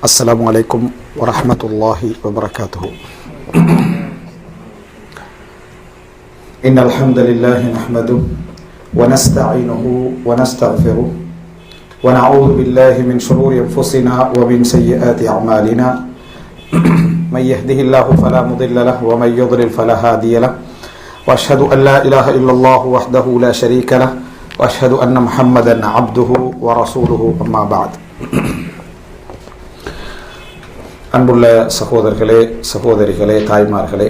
السلام عليكم ورحمة الله وبركاته. إن الحمد لله نحمده ونستعينه ونستغفره ونعوذ بالله من شرور أنفسنا ومن سيئات أعمالنا من يهده الله فلا مضل له ومن يضلل فلا هادي له وأشهد أن لا إله إلا الله وحده لا شريك له وأشهد أن محمدا عبده ورسوله أما بعد. அன்புள்ள சகோதரர்களே, சகோதரிகளே, தாய்மார்களே,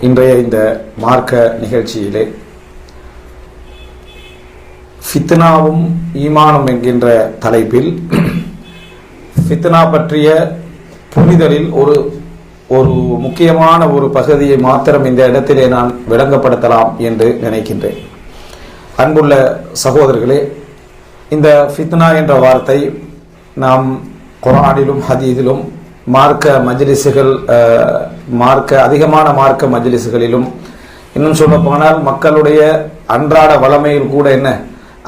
இன்றைய இந்த மார்க்க நிகழ்ச்சியிலே ஃபித்னாவும் ஈமானும் என்கின்ற தலைப்பில் ஃபித்னா பற்றிய புரிதலில் ஒரு முக்கியமான ஒரு பகுதியை மாத்திரம் இந்த இடத்திலே நான் விளங்கப்படுத்தலாம் என்று நினைக்கின்றேன். அன்புள்ள சகோதரர்களே, இந்த ஃபித்னா என்ற வார்த்தை நாம் குர்ஆனிலும் ஹதீஸிலும் அதிகமான மார்க்க மஜ்லிஸ்களிலும் இன்னும் சொல்ல போனால் மக்களுடைய அன்றாட வளமையில் கூட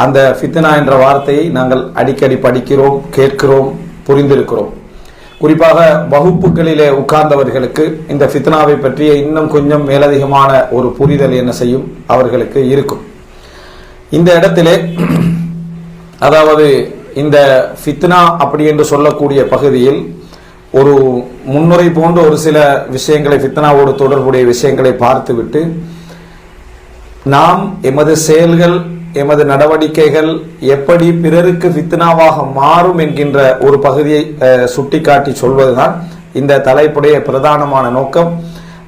அந்த ஃபித்னா என்ற வார்த்தையை நாங்கள் அடிக்கடி படிக்கிறோம், கேட்கிறோம், புரிந்திருக்கிறோம். குறிப்பாக வகுப்புகளிலே உட்கார்ந்தவர்களுக்கு இந்த ஃபித்னாவை பற்றிய இன்னும் கொஞ்சம் மேலதிகமான ஒரு புரிதல் என்ன செய்யும் அவர்களுக்கு இருக்கும். இந்த இடத்திலே அதாவது இந்த ஃபித்னா அப்படி என்று சொல்லக்கூடிய பகுதியில் ஒரு முன்னுரை போன்ற ஒரு சில விஷயங்களை, ஃபித்னாவோடு தொடர்புடைய விஷயங்களை பார்த்துவிட்டு நாம் எமது செயல்கள், எமது நடவடிக்கைகள் எப்படி பிறருக்கு ஃபித்னாவாக மாறும் என்கின்ற ஒரு பகுதியை சுட்டிக்காட்டி சொல்வதுதான் இந்த தலைப்புடைய பிரதானமான நோக்கம்.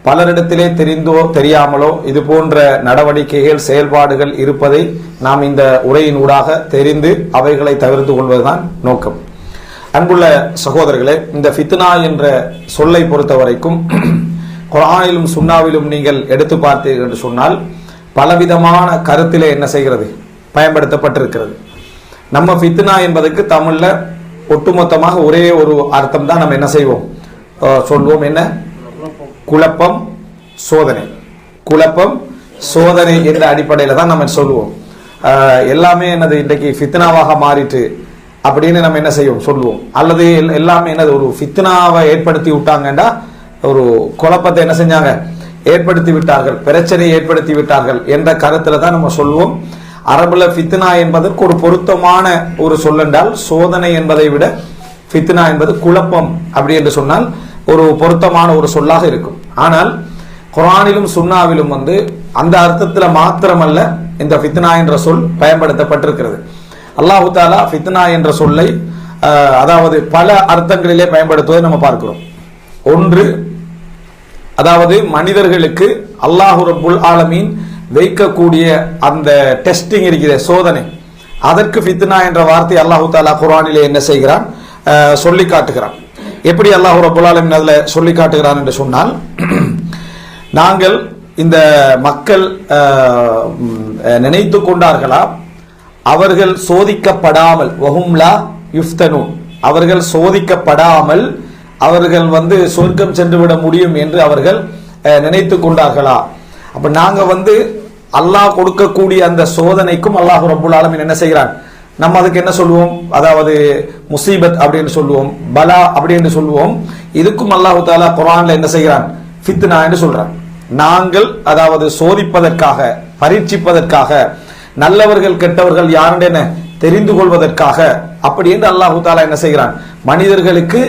பலரிடத்திலே தெரிந்தோ தெரியாமலோ இது போன்ற நடவடிக்கைகள், செயல்பாடுகள் இருப்பதை நாம் இந்த உரையின் ஊடாக தெரிந்து அவைகளை தவிர்த்து கொள்வதுதான் நோக்கம். அன்புள்ள சகோதரர்களே, இந்த ஃபித்னா என்ற சொல்லை பொறுத்த வரைக்கும் குர்ஆனிலும் சுன்னாவிலும் நீங்கள் எடுத்து பார்த்தீர்கள் என்று சொன்னால் பலவிதமான கருத்திலே என்ன செய்கிறது, பயன்படுத்தப்பட்டிருக்கிறது. நம்ம ஃபித்னா என்பதற்கு தமிழ்ல ஒட்டுமொத்தமாக ஒரே ஒரு அர்த்தம் தான் நம்ம என்ன செய்வோம், சொல்வோம். என்ன? குழப்பம், சோதனை. குழப்பம், சோதனை என்ற அடிப்படையில் தான் நம்ம சொல்லுவோம். எல்லாமே என்னது இன்றைக்கு ஃபித்னாவாக மாறிட்டு அப்படின்னு நம்ம என்ன செய்வோம் சொல்லுவோம். அல்லது எல்லாமே என்னது ஒரு ஃபித்னாவை ஏற்படுத்தி விட்டாங்கண்டா ஒரு குழப்பத்தை என்ன செஞ்சாங்க, ஏற்படுத்தி விட்டார்கள், பிரச்சனையை ஏற்படுத்தி விட்டார்கள் என்ற கருத்துல தான் நம்ம சொல்லுவோம். அரபுல ஃபித்னா என்பதற்கு ஒரு பொருத்தமான ஒரு சொல்லென்றால் சோதனை என்பதை விட ஃபித்னா என்பது குழப்பம் அப்படி என்று சொன்னால் ஒரு பொருத்தமான ஒரு சொல்லாக இருக்கும். ஆனால் குர்ஆனிலும் சுன்னாவிலும் அந்த அர்த்தத்துல மாத்திரமல்ல இந்த ஃபித்னா என்ற சொல் பயன்படுத்தப்பட்டிருக்கிறது. அல்லாஹு தஆலா ஃபித்னா என்ற சொல்லை அதாவது பல அர்த்தங்களிலே பயன்படுத்துவதை நம்ம பார்க்கிறோம். ஒன்று, அதாவது மனிதர்களுக்கு அல்லாஹ் ரப்புல் ஆலமீன் வைக்கக்கூடிய அந்த டெஸ்டிங் இருக்கிற சோதனை, அதற்கு ஃபித்னா என்ற வார்த்தை அல்லாஹு தஆலா குர்ஆனிலே என்ன செய்கிறான், சொல்லி காட்டுகிறான். எப்படி அல்லாஹ் ரப்புல் ஆலமீன் அதுல சொல்லி காட்டுகிறான் என்று சொன்னால், நாங்கள் இந்த மக்கள் நினைத்து கொண்டார்களா அவர்கள் சோதிக்கப்படாமல், வஹும் லா யுஃப்தனூன், அவர்கள் சோதிக்கப்படாமல் அவர்கள் சொர்க்கம் சென்று விட முடியும் என்று அவர்கள் நினைத்து கொண்டார்களா? அப்ப நாங்க அல்லாஹ் கொடுக்கக்கூடிய அந்த சோதனைக்கும் அல்லாஹ் ரப்புல் ஆலமீன் என்ன செய்கிறான், நம்ம அதுக்கு என்ன சொல்லுவோம், அதாவது முசீபத் அப்படின்னு சொல்லுவோம், பலா அப்படின்னு சொல்லுவோம். இதுக்கும் அல்லாஹு தஆலா குர்ஆன்ல என்ன செய்கிறான், ஃபித்னா என்று சொல்றான். நாங்கள் அதாவது சோதிப்பதற்காக, பரீட்சிப்பதற்காக, நல்லவர்கள் கெட்டவர்கள் யாருன்னு என்ன தெரிந்து கொள்வதற்காக அப்படி என்று அல்லாஹு தஆலா என்ன செய்கிறான், மனிதர்களுக்கு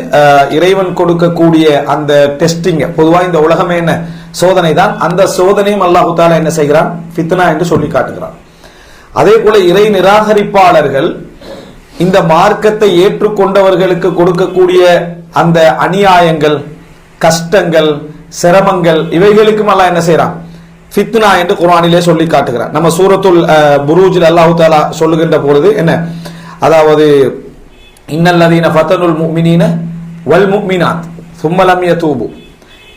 இறைவன் கொடுக்கக்கூடிய அந்த டெஸ்டிங். பொதுவாக இந்த உலகமே என்ன சோதனை தான். அந்த சோதனையும் அல்லாஹு தஆலா என்ன செய்கிறான், ஃபித்னா என்று சொல்லி காட்டுகிறான். அதே போல இறை நிராகரிப்பாளர்கள் இந்த மார்க்கத்தை ஏற்றுக்கொண்டவர்களுக்கு கொடுக்கக்கூடிய அந்த அநியாயங்கள், கஷ்டங்கள், சிரமங்கள், இவைகளுக்கும் அல்லாஹ் என்ன செய்யறான், ஃபித்னா என்று குர்ஆனிலே சொல்லி காட்டுகிறான். நம்ம சூரத்துல் புரூஜில் அல்லாஹ் தஆலா சொல்லுகின்ற பொழுது என்ன, அதாவது இன்னல்லதீன ஃபதனுல் முஃமினீன வல் முஃமினாத் சும்ம லம் யதூபு,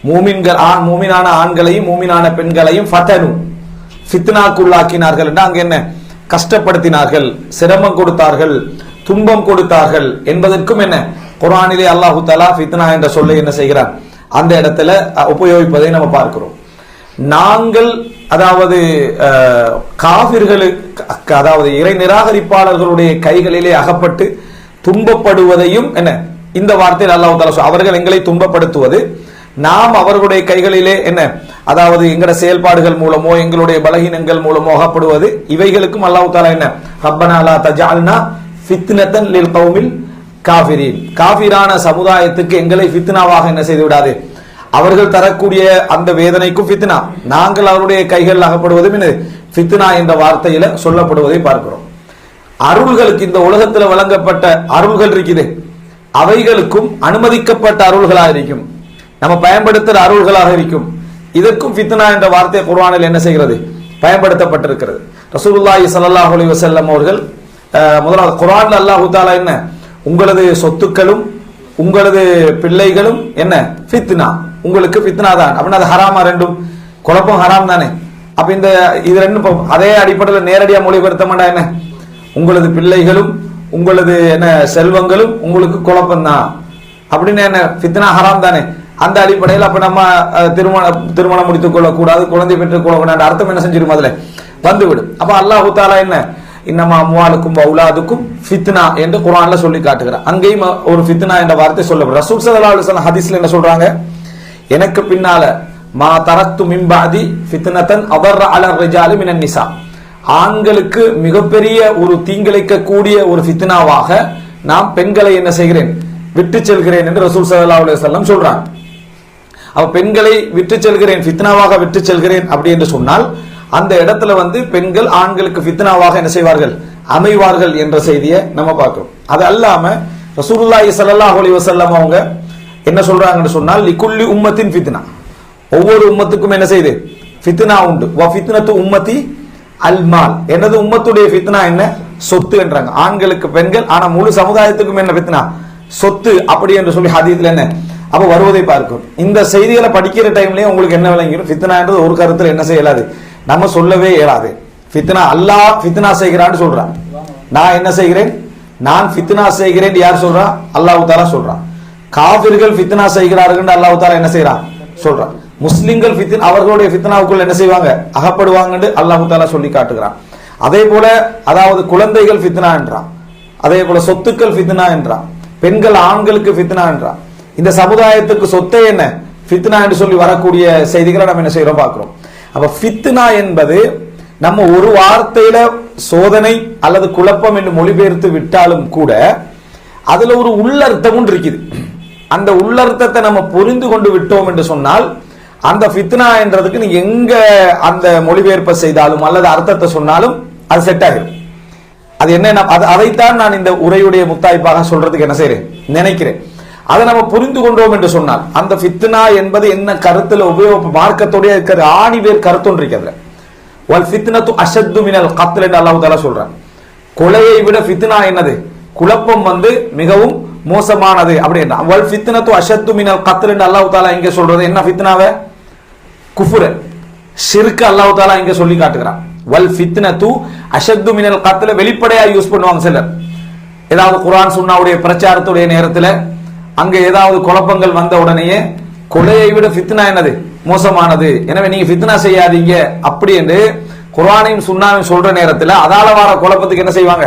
மூமினான ஆண்களையும் மூமினான பெண்களையும் ஃபதனு ஃபித்னாக்குள்ளாக்கினார்கள் என்று அங்க என்ன கஷ்டப்படுத்தினார்கள், சிரமம் கொடுத்தார்கள், துன்பம் கொடுத்தார்கள் என்பதற்கும் என்ன குர்ஆனிலே அல்லாஹு தஆலா ஃபித்னா என்ற சொல்லை என்ன செய்கிறான், அந்த இடத்துல உபயோகிப்பதை நம்ம பார்க்கிறோம். நாங்கள் அதாவது காஃபிர்களுக்கு, அதாவது இறை நிராகரிப்பாளர்களுடைய கைகளிலே அகப்பட்டு துன்பப்படுவதையும் என்ன இந்த வார்த்தையில் அல்லாஹ் தஆலா அவர்கள் எங்களை துன்பப்படுத்துவது நாம் அவர்களுடைய கைகளிலே என்ன, அதாவது எங்கட செயல்பாடுகள் மூலமோ எங்களுடைய பலகீனங்கள் மூலமோ அகப்படுவது, இவைகளுக்கும் அல்லாஹ் தஆலா என்ன, ரப்பனா லா தஜஅல்னா ஃபித்னத்தன் லில் கௌமில் காஃபிரீன், காஃபிரான சமுதாயத்துக்கு எங்களை ஃபித்னாவாக என்ன செய்து விடாது, அவர்கள் தரக்கூடிய அந்த வேதனைக்கும் ஃபித்னா, நாங்கள் அவருடைய கைகள் அகப்படுவதும் என்ன ஃபித்னா என்ற வார்த்தையில சொல்லப்படுவதை பார்க்கிறோம். அருள்களுக்கு, இந்த உலகத்தில் வழங்கப்பட்ட அருள்கள் இருக்குது, அவைகளுக்கும் அனுமதிக்கப்பட்ட அருள்களாக இருக்கும், நம்ம பயன்படுத்துகிற அருள்களாக இருக்கும். இதற்கும் ஃபித்னா என்ற வார்த்தை குர்ஆனில் என்ன செய்கிறது, பயன்படுத்தப்பட்டிருக்கிறது. ரசூலுல்லாஹி ஸல்லல்லாஹு அலைஹி வஸல்லம் அவர்கள் முதலாவது குர்ஆன்ல அல்லாஹ் தஆலா என்ன, உங்களது சொத்துக்களும் உங்களது பிள்ளைகளும் என்ன ஃபித்னா, உங்களுக்கு ஃபித்னா தான் அப்படின்னா அது ஹராமா, ரெண்டும் குழப்பம் ஹராம் தானே. அப்ப இந்த இது ரெண்டும் அதே அடிப்படையில் நேரடியாக மொழிபெயர்த்தமாட்டா என்ன, உங்களது பிள்ளைகளும் உங்களது என்ன செல்வங்களும் உங்களுக்கு குழப்பம் தான் அப்படின்னு என்ன ஃபித்னா ஹராம் தானே. அந்த அடிப்படையில் அப்ப நம்ம திருமணம் முடித்துக் கொள்ளக்கூடாது, குழந்தை பெற்றுக் கொள்ளக்கூடாது அர்த்தம் என்ன செஞ்சிடும், அதுல வந்துவிடும். அப்ப அல்லாஹு தஆலா என்ன, இன்னமா அம்வாலுக்கும் அவுலாதுக்கும் ஃபித்னா என்று குர்ஆன்ல சொல்லி காட்டுகிறார். அங்கேயும் ஒரு ஃபித்னா என்ற வார்த்தை சொல்லப்படும். ரசூல் ஸல்லல்லாஹு அலைஹி வஸல்லம் ஹதீஸ்ல என்ன சொல்றாங்க, எனக்கு பின்னால மா தரக்து மின் பஅதி ஃபித்னத்தன் அதர்ர அலர் ரிஜாலி மினன் நிசா, ஆண்களுக்கு மிகப்பெரிய ஒரு தீங்கிழைக்க கூடிய ஒரு ஃபித்னாவாக நாம் பெண்களை என்ன செய்கிறேன், விட்டு செல்கிறேன் என்று ரசூல் ஸல்லல்லாஹு அலைஹி வஸல்லம் சொல்றாங்க. அப்ப பெண்களை விட்டு செல்கிறேன், ஃபித்னாவாக விட்டு செல்கிறேன் அப்படி என்று சொன்னால் அந்த இடத்துல பெண்கள் ஆண்களுக்கு ஃபித்னாவாக என்ன செய்வார்கள், அமைவார்கள் என்ற செய்தியை நம்ம பார்க்கிறோம். அது அல்லாம ரசூலுல்லாஹி ஸல்லல்லாஹு அலைஹி வஸல்லம் அவங்க என்ன சொல்றாங்கன்னு சொன்னால், லிகுல்லி உம்மத்தின் ஃபித்னா, ஒவ்வொரு உம்மத்துக்கும் என்ன செய்து ஃபித்னா உண்டு. வ ஃபித்னத்து உம்மத்தி அல்மால், எனது உம்மத்துடைய ஃபித்னா என்ன, சொத்து என்றாங்க. ஆண்களுக்கு பெண்கள், ஆனா முழு சமுதாயத்துக்கும் என்ன ஃபித்னா, சொத்து அப்படி என்று சொல்லி ஹதீஸ்ல என்ன அப்ப வருவதை பார்க்கும். இந்த செய்திகளை படிக்கிற டைம்லயே உங்களுக்கு என்ன விளங்கிடும், ஃபித்னா என்றது ஒரு கருத்துல என்ன செய்யலாது, நம்ம சொல்லவே இயலாது. ஃபித்னா அல்லாஹ் ஃபித்னா செய்கிறான்னு சொல்றான், நான் என்ன செய்கிறேன், நான் ஃபித்னா செய்கிறேன் யார் சொல்றா, அல்லாஹ் தஆலா சொல்றான். காஃபிர்கள் ஃபித்னா செய்கிறார்கள் அல்லாஹ் தஆலா என்ன செய்றான் சொல்றான். முஸ்லிம்கள் அவர்களுடைய ஃபித்னாவுக்குள் என்ன செய்வாங்க, அகப்படுவாங்க அல்லாஹ் தஆலா சொல்லி காட்டுகிறான். அதே போல அதாவது குழந்தைகள் ஃபித்னா என்றான், அதே போல சொத்துக்கள் ஃபித்னா என்றான், பெண்கள் ஆண்களுக்கு ஃபித்னா என்றான். இந்த சமுதாயத்துக்கு சொத்தை என்ன ஃபித்னா என்று சொல்லி வரக்கூடிய செய்திகளை நம்ம என்ன செய்யறோம் பார்க்கிறோம். அப்ப ஃபித்னா என்பது நம்ம ஒரு வார்த்தையில சோதனை அல்லது குழப்பம் என்று மொழிபெயர்த்து விட்டாலும் கூட அதுல ஒரு உள்ளர்த்தமும் இருக்குது. அந்த உள்ளர்த்தத்தை நம்ம புரிந்து கொண்டு விட்டோம் என்று சொன்னால் அந்த ஃபித்னா என்றதுக்கு நீங்க எங்க அந்த மொழிபெயர்ப்பை செய்தாலும் அல்லது அர்த்தத்தை சொன்னாலும் அது செட் ஆகிடும். அது என்ன, அதைத்தான் நான் இந்த உரையுடைய முத்தாய்ப்பாக சொல்றதுக்கு என்ன செய்றேன் நினைக்கிறேன். அதை நம்ம புரிந்து கொண்டோம் என்று சொன்னால் அந்த ஃபித்னா என்பது என்ன கருத்துல உபயோக மார்க்கத்தோடைய இருக்கிற ஆணிவேர் கருத்தொன்று இருக்கிறது. வல் ஃபித்னத்து அஷத்து மினல் கத்ல் என்று அல்லாஹ் தஆலா சொல்றான். கொலையை விட ஃபித்னா என்னது, குழப்பம் மிகவும் மோசமானது அப்படின்னா. வல் ஃபித்னத்து அஷத்து மினல் கத்ல் என்று அல்லாஹ் தஆலா இங்க சொல்றது என்ன, ஃபித்னாவை குஃப்ர் ஷிர்க் அல்லாஹ் தஆலா இங்க சொல்லி காட்டுகிறான். வல் ஃபித்னத்து அஷத்து மினல் கத்ல் வெளிப்படையா யூஸ் பண்ணுவாங்க சிலர். ஏதாவது குர்ஆன் சுன்னாவுடைய பிரச்சாரத்துடைய நேரத்தில் அங்க ஏதாவது குழப்பங்கள் வந்த உடனேயே கொலையை விட ஃபித்னா என்னது மோசமானது, எனவே நீங்க ஃபித்னா செய்யாதீங்க அப்படி என்று குர்ஆனையும் சுன்னாவையும் சொல்ற நேரத்தில் அதால வர குழப்பத்துக்கு என்ன செய்வாங்க,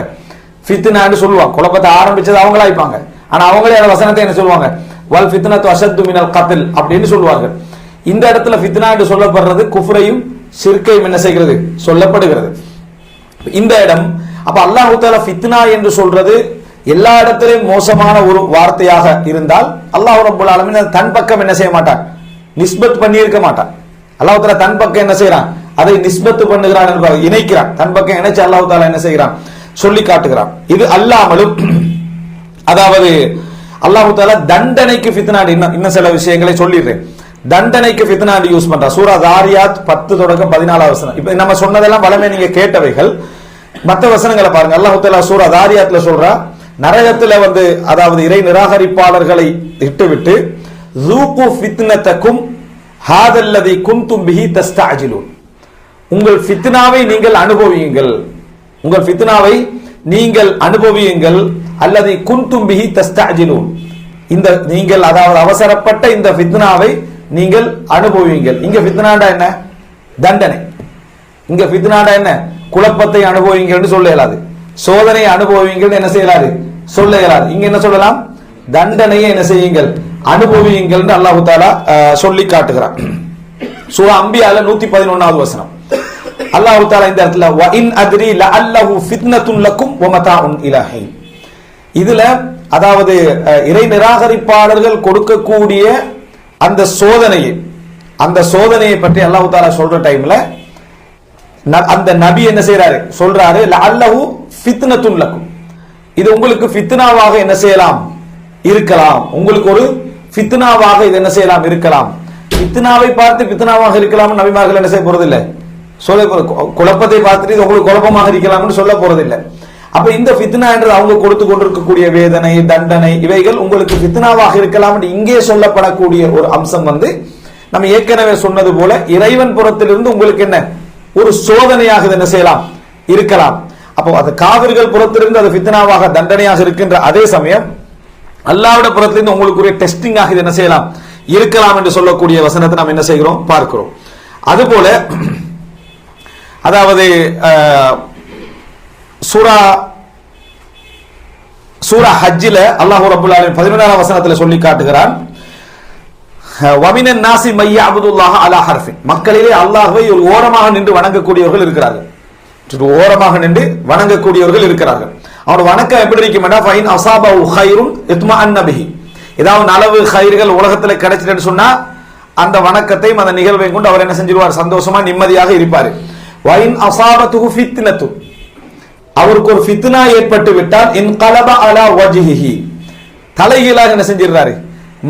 ஃபித்னான்னு சொல்லுவாங்க. குழப்பத்தை ஆரம்பிச்சது அவங்களா இருப்பாங்க, ஆனா அவங்களே அந்த வசனத்தை என்ன சொல்லுவாங்க, வல் ஃபித்னத்து அஷத்து மினல் கத்ல் அப்படின்னு சொல்லுவாங்க. இந்த இடத்துல ஃபித்னா என்று சொல்லப்படுறது குஃப்ரையும் ஷிர்கையும் என்ன செய்கிறது சொல்லப்படுகிறது. இந்த இடம் அப்ப அல்லாஹ் தஆலா ஃபித்னா என்று சொல்றது எல்லா இடத்திலும் மோசமான ஒரு வார்த்தையாக இருந்தால் அல்லாஹ் ரப்பல் ஆலமீன் தன் பக்கம் என்ன செய்ய மாட்டான், நிஸ்பத் பண்ணி இருக்க மாட்டான். அல்லாஹ் தஆலா தன் பக்கம் என்ன செய்யறான், அதை நிஸ்பத் பண்ணுகிறான் என்பதை இணைக்கிறான். தன் பக்கம் இணைச்சு அல்லாஹ் தஆலா என்ன செய்கிறான் சொல்லி காட்டுகிறான். இது அல்லாமலும் அதாவது அல்லாஹ் தஆலா தண்டனைக்கு ஃபித்னா இன்னும் சில விஷயங்களை சொல்லிடுறேன். தண்டனைக்கு ஃபித்னா யூஸ் பண்றான். சூரா தாரியாத் 10 தொடக்கம் 14 வசனம். இப்ப நம்ம சொன்னதெல்லாம் வளமே நீங்க கேட்டவைகள். மற்ற வசனங்களை பாருங்க. அல்லாஹ் தஆலா சூரா தாரியாத்ல சொல்றா, நரகத்துல அதாவது இறை நிராகரிப்பாளர்களை இட்டுவிட்டு ஸூகு ஃபித்னதக்கும் ஹாதல்லதி குன்தும் பிஹி தஸ்தஅஜிலூன், உங்கள் ஃபித்னாவை நீங்கள் அனுபவியுங்கள், உங்கள் ஃபித்னாவை நீங்கள் அனுபவியுங்கள், அல்லதி குன்தும் பிஹி தஸ்தஅஜிலூன், இந்த நீங்கள் அதாவது அவசரப்பட்ட இந்த ஃபித்னாவை நீங்கள் அனுபவியுங்கள். இங்க ஃபித்னாண்டா என்ன, தண்டனை. இங்க ஃபித்னாண்டா என்ன, குழப்பத்தை அனுபவிங்கள் என்று சொல்ல இயலாது, சோதனை அனுபவிங்கள் என்ன செய்யலாது சொல்ல இயலாது. இங்க என்ன சொல்லலாம், தண்டனையை என்ன செய்யுங்கள், அனுபவியுங்கள் என்று அல்லாஹு தாலா சொல்லி காட்டுகிறான். சூரா அம்பியால 111வது வசனம். அல்லாஹு தாலா இந்த இடத்துல வ இன் அத்ரி லஅல்லஹு ஃபித்னத்துன் லக்கும் வ மதாஉன் இலஹி, இதுல அதாவது இறை நிராகரிப்பாளர்கள் கொடுக்கக்கூடிய அந்த சோதனையை பற்றி அல்லாஹு தாலா சொல்ற டைம்ல அந்த நபி என்ன செய்யறாரு, சொல்றாரு லஅல்லஹு ஃபித்னத்துன் லக்கும், இது உங்களுக்கு ஃபித்னாவாக என்ன செய்யலாம் இருக்கலாம், உங்களுக்கு ஒரு ஃபித்னாவாக இது என்ன செய்யலாம் இருக்கலாம். ஃபித்னாவை பார்த்து ஃபித்னாவாக இருக்கலாம் நபிமார்கள் என்ன செய்ய போறது இல்லை, சொல்ல குழப்பத்தை பார்த்துட்டு இது உங்களுக்கு குழப்பமாக இருக்கலாம்னு சொல்ல போறது இல்லை. அப்ப இந்த ஃபித்னா என்று அவங்க கொடுத்து கொண்டிருக்கக்கூடிய வேதனை தண்டனை இவைகள் உங்களுக்கு ஃபித்னாவாக இருக்கலாம் என்று இங்கே சொல்லப்படக்கூடிய ஒரு அம்சம் நம்ம ஏற்கனவே சொன்னது போல இறைவன் புறத்திலிருந்து உங்களுக்கு என்ன ஒரு சோதனையாக என்ன செய்யலாம் இருக்கலாம். அப்போ அது காவிர்கள் புறத்திலிருந்து அது ஃபித்னாவாக தண்டனையாக இருக்கின்ற அதே சமயம் அல்லாஹ்வுட புறத்திலிருந்து உங்களுக்கு ஒரு டெஸ்டிங்காக இது என்ன செய்யலாம் இருக்கலாம் என்று சொல்லக்கூடிய வசனத்தை நாம் என்ன செய்கிறோம் பார்க்கிறோம். அதுபோல அதாவது சூரா ஹஜ்ஜில அல்லாஹ் ரப்பல் ஆலமீன் 11ஆம் வசனத்துல சொல்லி காட்டுகிறான், வமினன் நாசி மைய அபுதுல்லாஹ அலா ஹர்ஃபின், மக்களிலே அல்லாஹ்வை ஒரு ஓரமாக நின்று வணங்கக்கூடியவர்கள் இருக்கிறார்கள், ஓரமாக நின்று வணங்கக்கூடியவர்கள் இருக்கிறார்கள். அவனோட வணக்கம் எப்படி இருக்கும்னா ஃபைன் அஸாபஹு கைருன் இத்மஅன்ன பிஹி, ஏதாவது நலவு கைர்கள் உலகத்துல கிடைச்சிட்டு சொன்னா அந்த வணக்கத்தையும் அந்த நிகழ்வையும் கொண்டு அவர் என்ன செஞ்சிருவார், சந்தோஷமா நிம்மதியாக இருப்பார். வைன் அஸாபத்துஹு ஃபித்னத்து, அவருக்கு ஒரு ஃபித்னா ஏற்பட்டு விட்டால் இன்கலப அலா வஜ்ஹிஹி, தலைகீழாக என்ன செஞ்சிருக்காரு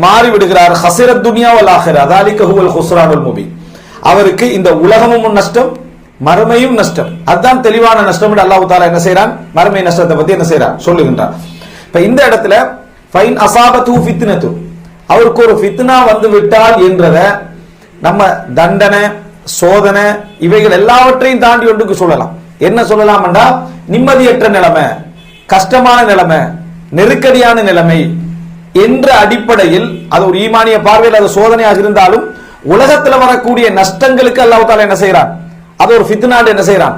மாறி விடுகிறார். ஹஸிரத் துன்யா வல் ஆখিরা ذلك هو الخسران المبين, அவருக்கு இந்த உலகமும் நஷ்டம் மறுமையும் நஷ்டம், அதுதான் தெளிவான நஷ்டம் என்று அல்லாஹ் தஆலா என்ன செய்றான், மறுமை நஷ்டத்தை பத்தி என்ன செய்றான் சொல்லுகின்றார். இப்ப இந்த இடத்துல ஃபைன் அஸாபத்து ஃபித்னத்து, அவருக்கு ஒரு ஃபித்னா வந்து விட்டால் என்றத நம்ம தண்டனை சோதனை இவைகள் எல்லாவற்றையும் தாண்டி ஒன்றுக்கு சொல்லலாம். என்ன சொல்லலாம் என்றா நிம்மதியற்ற நிலைமை, கஷ்டமான நிலைமை, நெருக்கடியான நிலைமை என்ற அடிப்படையில் அது ஒரு ஈமானிய பார்வையில் அது சோதனையாக இருந்தாலும் உலகத்தில் வரக்கூடிய நஷ்டங்களுக்கு அல்லாஹ் தஆலா என்ன செய்றான், அது ஒரு ஃபித்னா என்ன செய்றான்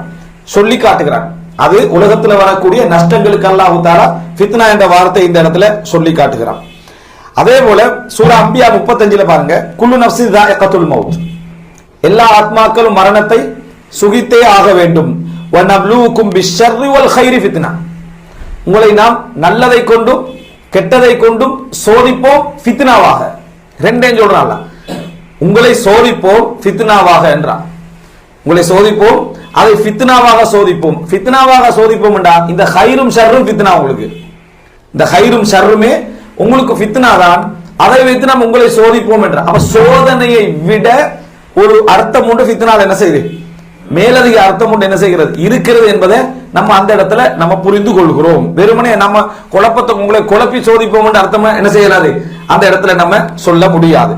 சொல்லி காட்டுகிறான். அது உலகத்தில் வரக்கூடிய நஷ்டங்களுக்கு அல்லாஹ் தஆலா ஃபித்னா என்ற வார்த்தை இந்த இடத்துல சொல்லி காட்டுகிறான். அதே போல சூரா அம்பியா 35ல பாருங்க, குல்லு நஃப்ஸின் ذائقத்துல் மௌத், எல்லா ஆத்மாக்களும் மரணத்தை சுகித்தே ஆக வேண்டும். வநப்லூக்கும் பிஷ்ஷர்ரி வல் கைரி ஃபித்னா, உங்களை நாம் நல்லதை கொண்டும் கெட்டதை கொண்டும் சோதிப்போம் ஃபித்னாவாக, ரெண்டையும் சொல்றான். உங்களை சோதிப்போம் ஃபித்னாவாக என்றான், உங்களை சோதிப்போம் அதை ஃபித்னாவாக சோதிப்போம். ஃபித்னாவாக சோதிப்போம் என்றா இந்த கைரும் ஷர்ரும் ஃபித்னா, உங்களுக்கு இந்த கைரும் ஷர்ருமே உங்களுக்கு ஃபித்னா தான், அதை வைத்து நாம் உங்களை சோதிப்போம் என்ற அப்ப சோதனையை விட ஒரு அர்த்தம் உண்டு ஃபித்னால என்ன செய்யுது, மேலதிக அர்த்தம் உண்டு என்ன செய்கிறது இருக்கிறது என்பதை நம்ம அந்த இடத்துல நம்ம புரிந்து கொள்கிறோம். வெறுமனே நம்ம குழப்பத்தை உங்களை குழப்பி சோதிப்போம் என்ற அர்த்தம் என்ன செய்யலாது அந்த இடத்துல நம்ம சொல்ல முடியாது.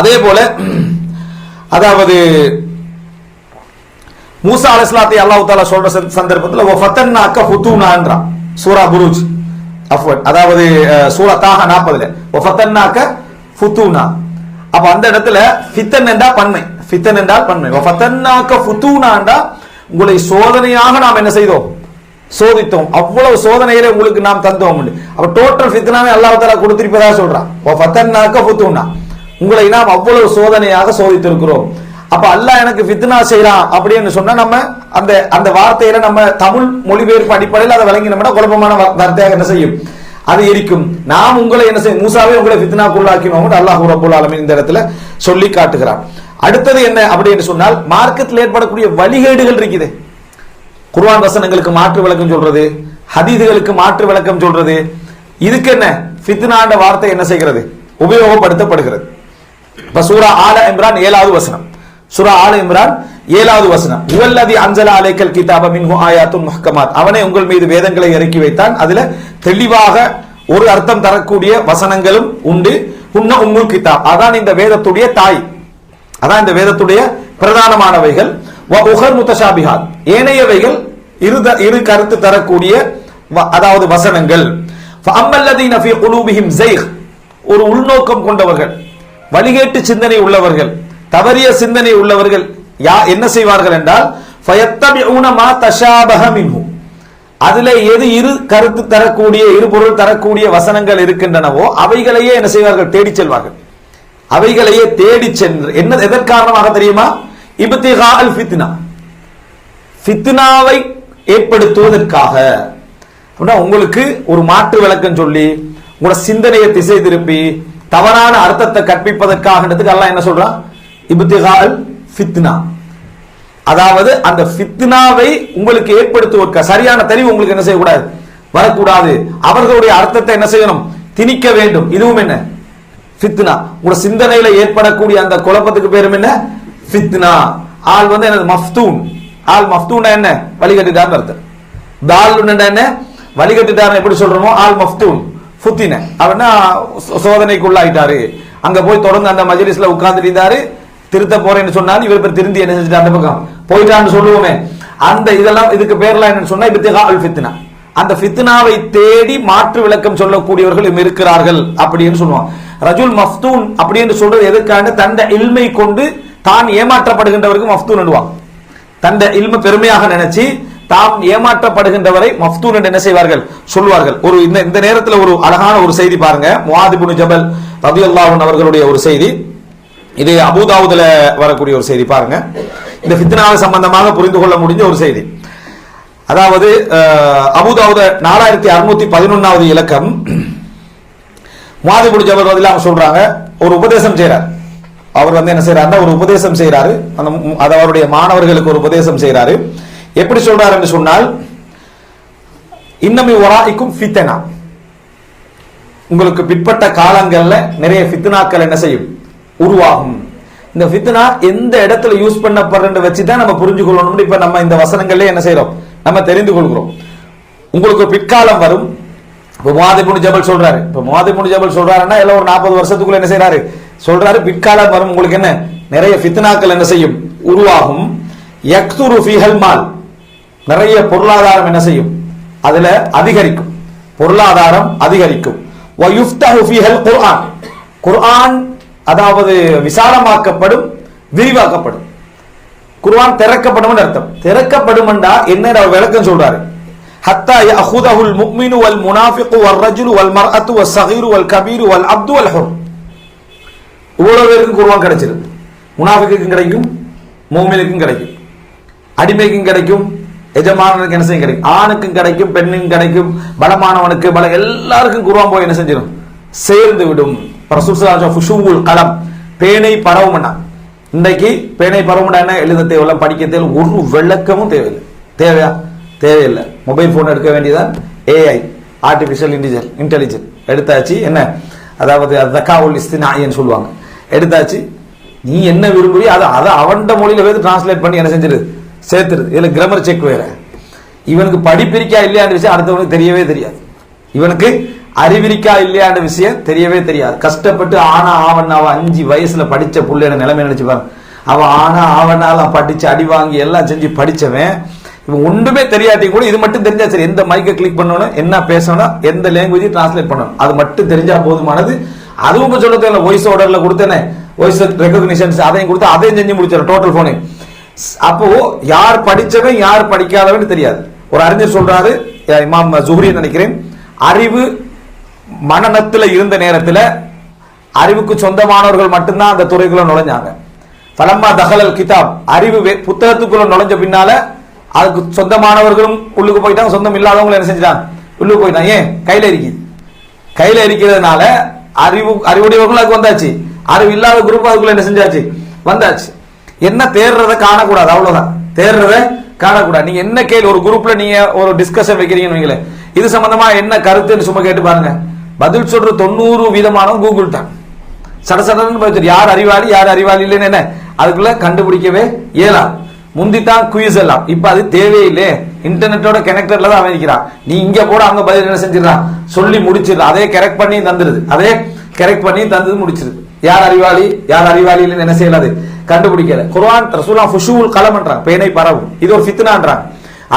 அதே போல அதாவது மூசா அலைஹிஸ்ஸலாத்தை அல்லாஹ் தஆலா சொல்ற சந்தர்ப்பத்தில் வஃபதன்னாக ஃபுதூனா என்றான் சூரா புரூஜ், அதாவது சூரா தாஹா 40ல வஃபதன்னாக ஃபுதூனா. அப்ப அந்த இடத்துல ஃபித்தன் என்றா பன்மை, ஃபித்தன் என்றால் பன்மை, வஃபதன்னாக ஃபுதூனா என்றா உங்களை சோதனையாக நாம் என்ன செய்தோம் சோதித்தோம், அவ்வளவு சோதனைகளை உங்களுக்கு நாம் தந்தோம். அப்ப டோட்டல் ஃபித்னாவை அல்லாஹ் தஆலா கொடுத்திருப்பதாக சொல்றான். வஃபதன்னாக ஃபுதூனா, உங்களை நாம் அவ்வளவு சோதனையாக சோதித்திருக்கிறோம். அப்ப அல்லாஹ் எனக்கு ஃபித்னா செய்யறான் அப்படின்னு சொன்னா நம்ம அந்த அந்த வார்த்தையில நம்ம தமிழ் மொழிபெயர்ப்பு அடிப்படையில் அதை வழங்கினோம்னா குழப்பமான வார்த்தையாக என்ன செய்யும் அது இருக்கும். நாம் உங்களை என்ன செய்யும், மூசாவே உங்களை ஃபித்னாக்குள்ளாக்கினோம் அல்லாஹ் ரப்பல் ஆலமீன் இந்த இடத்துல சொல்லி காட்டுகிறான். அடுத்தது என்ன அப்படின்னு சொன்னால் மார்க்கத்தில் ஏற்படக்கூடிய வழிகேடுகள் இருக்குது. குர்ஆன் வசனங்களுக்கு மாற்று விளக்கம் சொல்றது, ஹதீதுகளுக்கு மாற்று விளக்கம் சொல்றது, இதுக்கு என்ன ஃபித்னான்ற வார்த்தை என்ன செய்கிறது உபயோகப்படுத்தப்படுகிறது. இப்ப சூரா ஆல இம்ரான் 7வது வசனம், சூரா ஆல இம்ரான் 7வது வசனம், ஹுவல்லதி அன்ஸல அலைக்கல் கிதாப மின்ஹு ஆயாத்துன் முஹ்கமாத், அவனே உங்கள் மீது வேதங்களை இறக்கி வைத்தான், அதுல தெளிவாக ஒரு அர்த்தம் தரக்கூடிய வசனங்களும் உண்டு. ஹுன்ன உம்முல் கிதாப், அதான் இந்த வேதத்துடைய தாய், அதான் இந்த வேதத்துடைய பிரதானமானவைகள். வ உஹர் முத்தஷாபிஹாத், ஏனையவைகள் இரு கருத்து தரக்கூடிய அதாவது வசனங்கள். ஃபஅம்மல்லதீன ஃபீ குலூபிஹிம் ஸைக், ஒரு உள்நோக்கம் கொண்டவர்கள், வழிகேட்டு சிந்தனை உள்ளவர்கள், தவறிய சிந்தனை உள்ளவர்கள் என்ன செய்வார்கள் என்றால் ஃபயத்தபிஊன மா தஷாபஹ மின்ஹு, அதுல எது இரு கருத்து தரக்கூடிய இரு பொருள் தரக்கூடிய வசனங்கள் இருக்கின்றனவோ அவைகளையே என்ன செய்வார்கள், தேடி செல்வார்கள். அவைகளையே தேடி சென்று என்ன எதன் காரணமாக தெரியுமா, இப்திகா அல் ஃபித்னா, ஃபித்னாவை ஏற்படுத்துவதற்காக. உங்களுக்கு ஒரு மாற்று விளக்கம் சொல்லி உங்களோட சிந்தனையை திசை திருப்பி தவறான அர்த்தத்தை கற்பிப்பதற்காக அல்லாஹ் என்ன சொல்றான், இப்திகா அல் ஃபித்னா. அதாவது அந்த ஃபித்னாவை உங்களுக்கு ஏற்படுத்துவதற்கு சரியான தெளிவு உங்களுக்கு என்ன செய்யக்கூடாது, வரக்கூடாது. அவர்களுடைய அர்த்தத்தை என்ன செய்யணும், திணிக்க வேண்டும். இதுவும் என்ன, ஃபித்னா. உங்க சிந்தனையில ஏற்படக்கூடிய அந்த குழப்பத்துக்கு பேரும் என்ன, ஃபித்னா. ஆள் வந்து என்ன, மஃப்தூன். ஆள் மஃப்தூன் என்ன, வழிகட்டுட்டார் அர்த்தம். தால் என்ன, வழிகட்டுட்டார் எப்படி சொல்றோமோ, ஆள் மஃப்தூன் ஃபுத்தின, அவனா சோதனைக்குள்ளாயிட்டாரு. அங்க போய் தொடர்ந்து அந்த மஜ்லிஸ்ல உட்கார்ந்து இருந்தாரு. திருத்த போறேன்னு சொன்னாலும் இவர் பேர் திருந்தி என்ன செஞ்சுட்டு அந்த பக்கம் போயிட்டான்னு சொல்லுவோமே, அந்த இதெல்லாம் இதுக்கு பேர்லாம் என்னன்னு சொன்னா இப்திகா அல் ஃபித்னா. அந்த ஃபித்னாவை தேடி மாற்று விளக்கம் சொல்லக்கூடியவர்கள் இருக்கிறார்கள் அப்படின்னு சொல்லுவாங்க. ரஜுல் மஃப்தூன் அப்படின்னு சொல்றது எதுக்கான, தந்த இல்மை கொண்டு தான் ஏமாற்றப்படுகின்றவருக்கு மஃப்தூன் என்னுவாங்க. தந்த இல்ம பெருமையாக நினைச்சு தாம் ஏமாற்றப்படுகின்றவரை மஃப்தூன் என்று என்ன செய்வார்கள், சொல்வார்கள். ஒரு இந்த நேரத்தில் ஒரு அழகான ஒரு செய்தி பாருங்க. முஆத் இப்னு ஜபல் ரலியல்லாஹு அன்ஹு அவர்களுடைய ஒரு செய்தி. இது அபூதாவுதுல வரக்கூடிய ஒரு செய்தி பாருங்க. இந்த ஃபித்னாவை சம்பந்தமாக புரிந்து கொள்ள முடிஞ்ச ஒரு செய்தி. அதாவது அபூதாவுத 4611வது இலக்கம். முஆத் இப்னு ஜபல் ரலியல்லாஹு அன்ஹு சொல்றாங்க, ஒரு உபதேசம் செய்றார். அவர் வந்து என்ன செய்யறாருன்னா ஒரு உபதேசம் செய்யறாரு. அது அவருடைய மாணவர்களுக்கு ஒரு உபதேசம் செய்யறாரு. எப்படி சொல்றாரு என்று சொன்னால், இன்னமி வராஇக்கும் ஃபித்னா, உங்களுக்கு பிற்பட்ட காலங்கள்ல நிறைய ஃபித்னாக்கள் என்ன செய்யும், உருவாகும். இந்த ஃபித்னா எந்த இடத்துல யூஸ் பண்ணப்படுறத வச்சு தான் நம்ம புரிஞ்சு கொள்ளணும். இப்ப நம்ம இந்த வசனங்களே என்ன செய்யறோம், நம்ம தெரிந்து கொள்கிறோம். உங்களுக்கு பிற்காலம் வரும். இப்போ முஆத் இப்னு ஜபல் சொல்றாரு. இப்போ முஆத் இப்னு ஜபல் சொல்றாருன்னா எல்லாம் ஒரு 40 வருஷத்துக்குள்ள என்ன செய்யறாரு, சொல்றாரு பிற்காலம் வரும் உங்களுக்கு என்ன நிறைய ஃபித்னாக்கள் என்ன செய்யும், உருவாகும். யக்துரு ஃபீஹல் மால், நிறைய பொருளாதாரம் என்ன செய்யும், அதுல அதிகரிக்கும், பொருளாதாரம் அதிகரிக்கும். வயுஃப்தஹு ஃபீஹல் குர்ஆன், குர்ஆன் அதாவது விசாலமாக்கப்படும், விரிவாக்கப்படும். குர்ஆன் திறக்கப்படும் அர்த்தம். திறக்கப்படும் என்றா என்ன விளக்கம் சொல்றாரு. ஹத்தா யஅஹுதஹுல் முஃமினு வல் முனாஃபிகு வல் ரஜுலு வல் மர்அத்து வஸ் ஸகீரு வல் கபீரு வல் அப்து வல் ஹுர். இவ்வளவு பேருக்கு குர்ஆன் கிடைச்சிருக்கு. முனாஃபிக்குக்கும் கிடைக்கும், முஃமினுக்கும் கிடைக்கும், அடிமைக்கும் கிடைக்கும், எஜமானனுக்கு என்ன செய்யும் கிடைக்கும், ஆணுக்கும் கிடைக்கும், பெண்ணுக்கும் கிடைக்கும், பலமானவனுக்கு பல எல்லாருக்கும் குர்ஆன் போய் என்ன செஞ்சிடும், சேர்ந்து விடும். கலம் பேனை பரவுமண்ணா. இன்றைக்கு பேனை பரவுமண்ணா என்ன, எழுத தேவையில்லை, படிக்க தேவை, ஒரு விளக்கமும் தேவையில்லை. தேவையா, தேவையில்லை. மொபைல் போன் எடுக்க வேண்டியதான், ஏஐ ஆர்டிபிஷியல் இன்டெலிஜென்ஸ் எடுத்தாச்சு. என்ன அதாவது தகாவுல் இஸ்தினாயின்னு சொல்லுவாங்க, எடுத்தாச்சு. நீ என்ன விரும்புறியோ அதை அவன் மொழியில வேறு டிரான்ஸ்லேட் பண்ணி என்ன செஞ்சிரு, சேர்த்துருது. இதுல கிராமர் செக் வேற. இவனுக்கு படிப்பிரிக்கா இல்லையான்ற விஷயம் அடுத்தவனுக்கு தெரியவே தெரியாது. இவனுக்கு அறிவிரிக்கா இல்லையான்ற விஷயம் தெரியவே தெரியாது. கஷ்டப்பட்டு ஆனா ஆவண்ணாவ 5 வயசுல படிச்ச புள்ளையோட நிலைமை நினைச்சு பாருங்க. அவன் ஆனா ஆவண்ணாலாம் படிச்சு அடி வாங்கி எல்லாம் செஞ்சு படிச்சவன் இவன் ஒன்றுமே தெரியாட்டி கூட இது மட்டும் தெரிஞ்சா சரி, எந்த மைக்கை கிளிக் பண்ணணும், என்ன பேசணும், எந்த லாங்குவேஜ் டிரான்ஸ்லேட் பண்ணணும், அது மட்டும் தெரிஞ்சா போதுமானது. அதுவும் இப்ப சொல்ல தெரியல, வாய்ஸ் ஆர்டர்ல கொடுத்தேனே, வாய்ஸ் ரெகக்னிஷன்ஸ் அதையும் கொடுத்து அதையும் செஞ்சு முடிச்சிடும் டோட்டல் போனு. அப்போ யார் படிச்சவன் யார் படிக்காதவன் தெரியாது. ஒரு அறிஞர் சொல்றாரு, இமாம் ஜுஹ்ரி நினைக்கிறேன், அறிவு மனநத்துல இருந்த நேரத்தில் அறிவுக்கு சொந்தமானவர்கள் மட்டும்தான் அந்த துறைக்குள்ள நுழைஞ்சாங்க. ஃபலம்மா தகலல் கிதாப், அறிவு புத்தகத்துக்குள்ள நுழைஞ்ச பின்னால அதுக்கு சொந்தமானவர்களும் உள்ளுக்கு போயிட்டாங்க, சொந்தம் இல்லாதவங்களும் என்ன செஞ்சிட்டாங்க, உள்ளுக்கு போயிட்டாங்க. ஏன், கையில இருக்குது. கையில இருக்கிறதுனால அறிவுடையவர்களும் அதுக்கு வந்தாச்சு, அறிவு இல்லாத குரூப் அதுக்குள்ள என்ன செஞ்சாச்சு, வந்தாச்சு. என்ன தேர்றத காணக்கூடாது, அவ்வளவுதான். தேர்றத காணக்கூடாது. நீங்க என்ன கேள்வி, ஒரு குரூப்ல நீங்க ஒரு டிஸ்கஷன் வைக்கிறீங்கன்னு, இது சம்பந்தமா என்ன கருத்துன்னு சும்மா கேட்டு பாருங்க. பதில் சொல்ற 90% கூகுள் தான். சடசடன்னு யார் அறிவாளி யார் அறிவாளி இல்லைன்னு என்ன அதுக்குள்ள கண்டுபிடிக்கவே இயலாம். முந்தித்தான் குயிஸ் எல்லாம், இப்ப அது தேவையில்லை. இன்டர்நெட்டோட கனெக்டர்ல தான் அமைக்கிறான். நீ இங்க போட அங்க பதில் என்ன செஞ்சிடறான், சொல்லி முடிச்சிடறான். அதே கரெக்ட் பண்ணி தந்துருது, அதே கரெக்ட் பண்ணி தந்தது முடிச்சிருது. யார் அறிவாளி யார் அறிவாளி இல்லைன்னு என்ன செய்யலாது, கண்டுபிடிக்கல. குர்ஆன் ரசூலுல்லாஹ் ஃபுஷூல் கலம்ன்றாங்க, பேனை பரவும், இது ஒரு ஃபித்னான்றாங்க.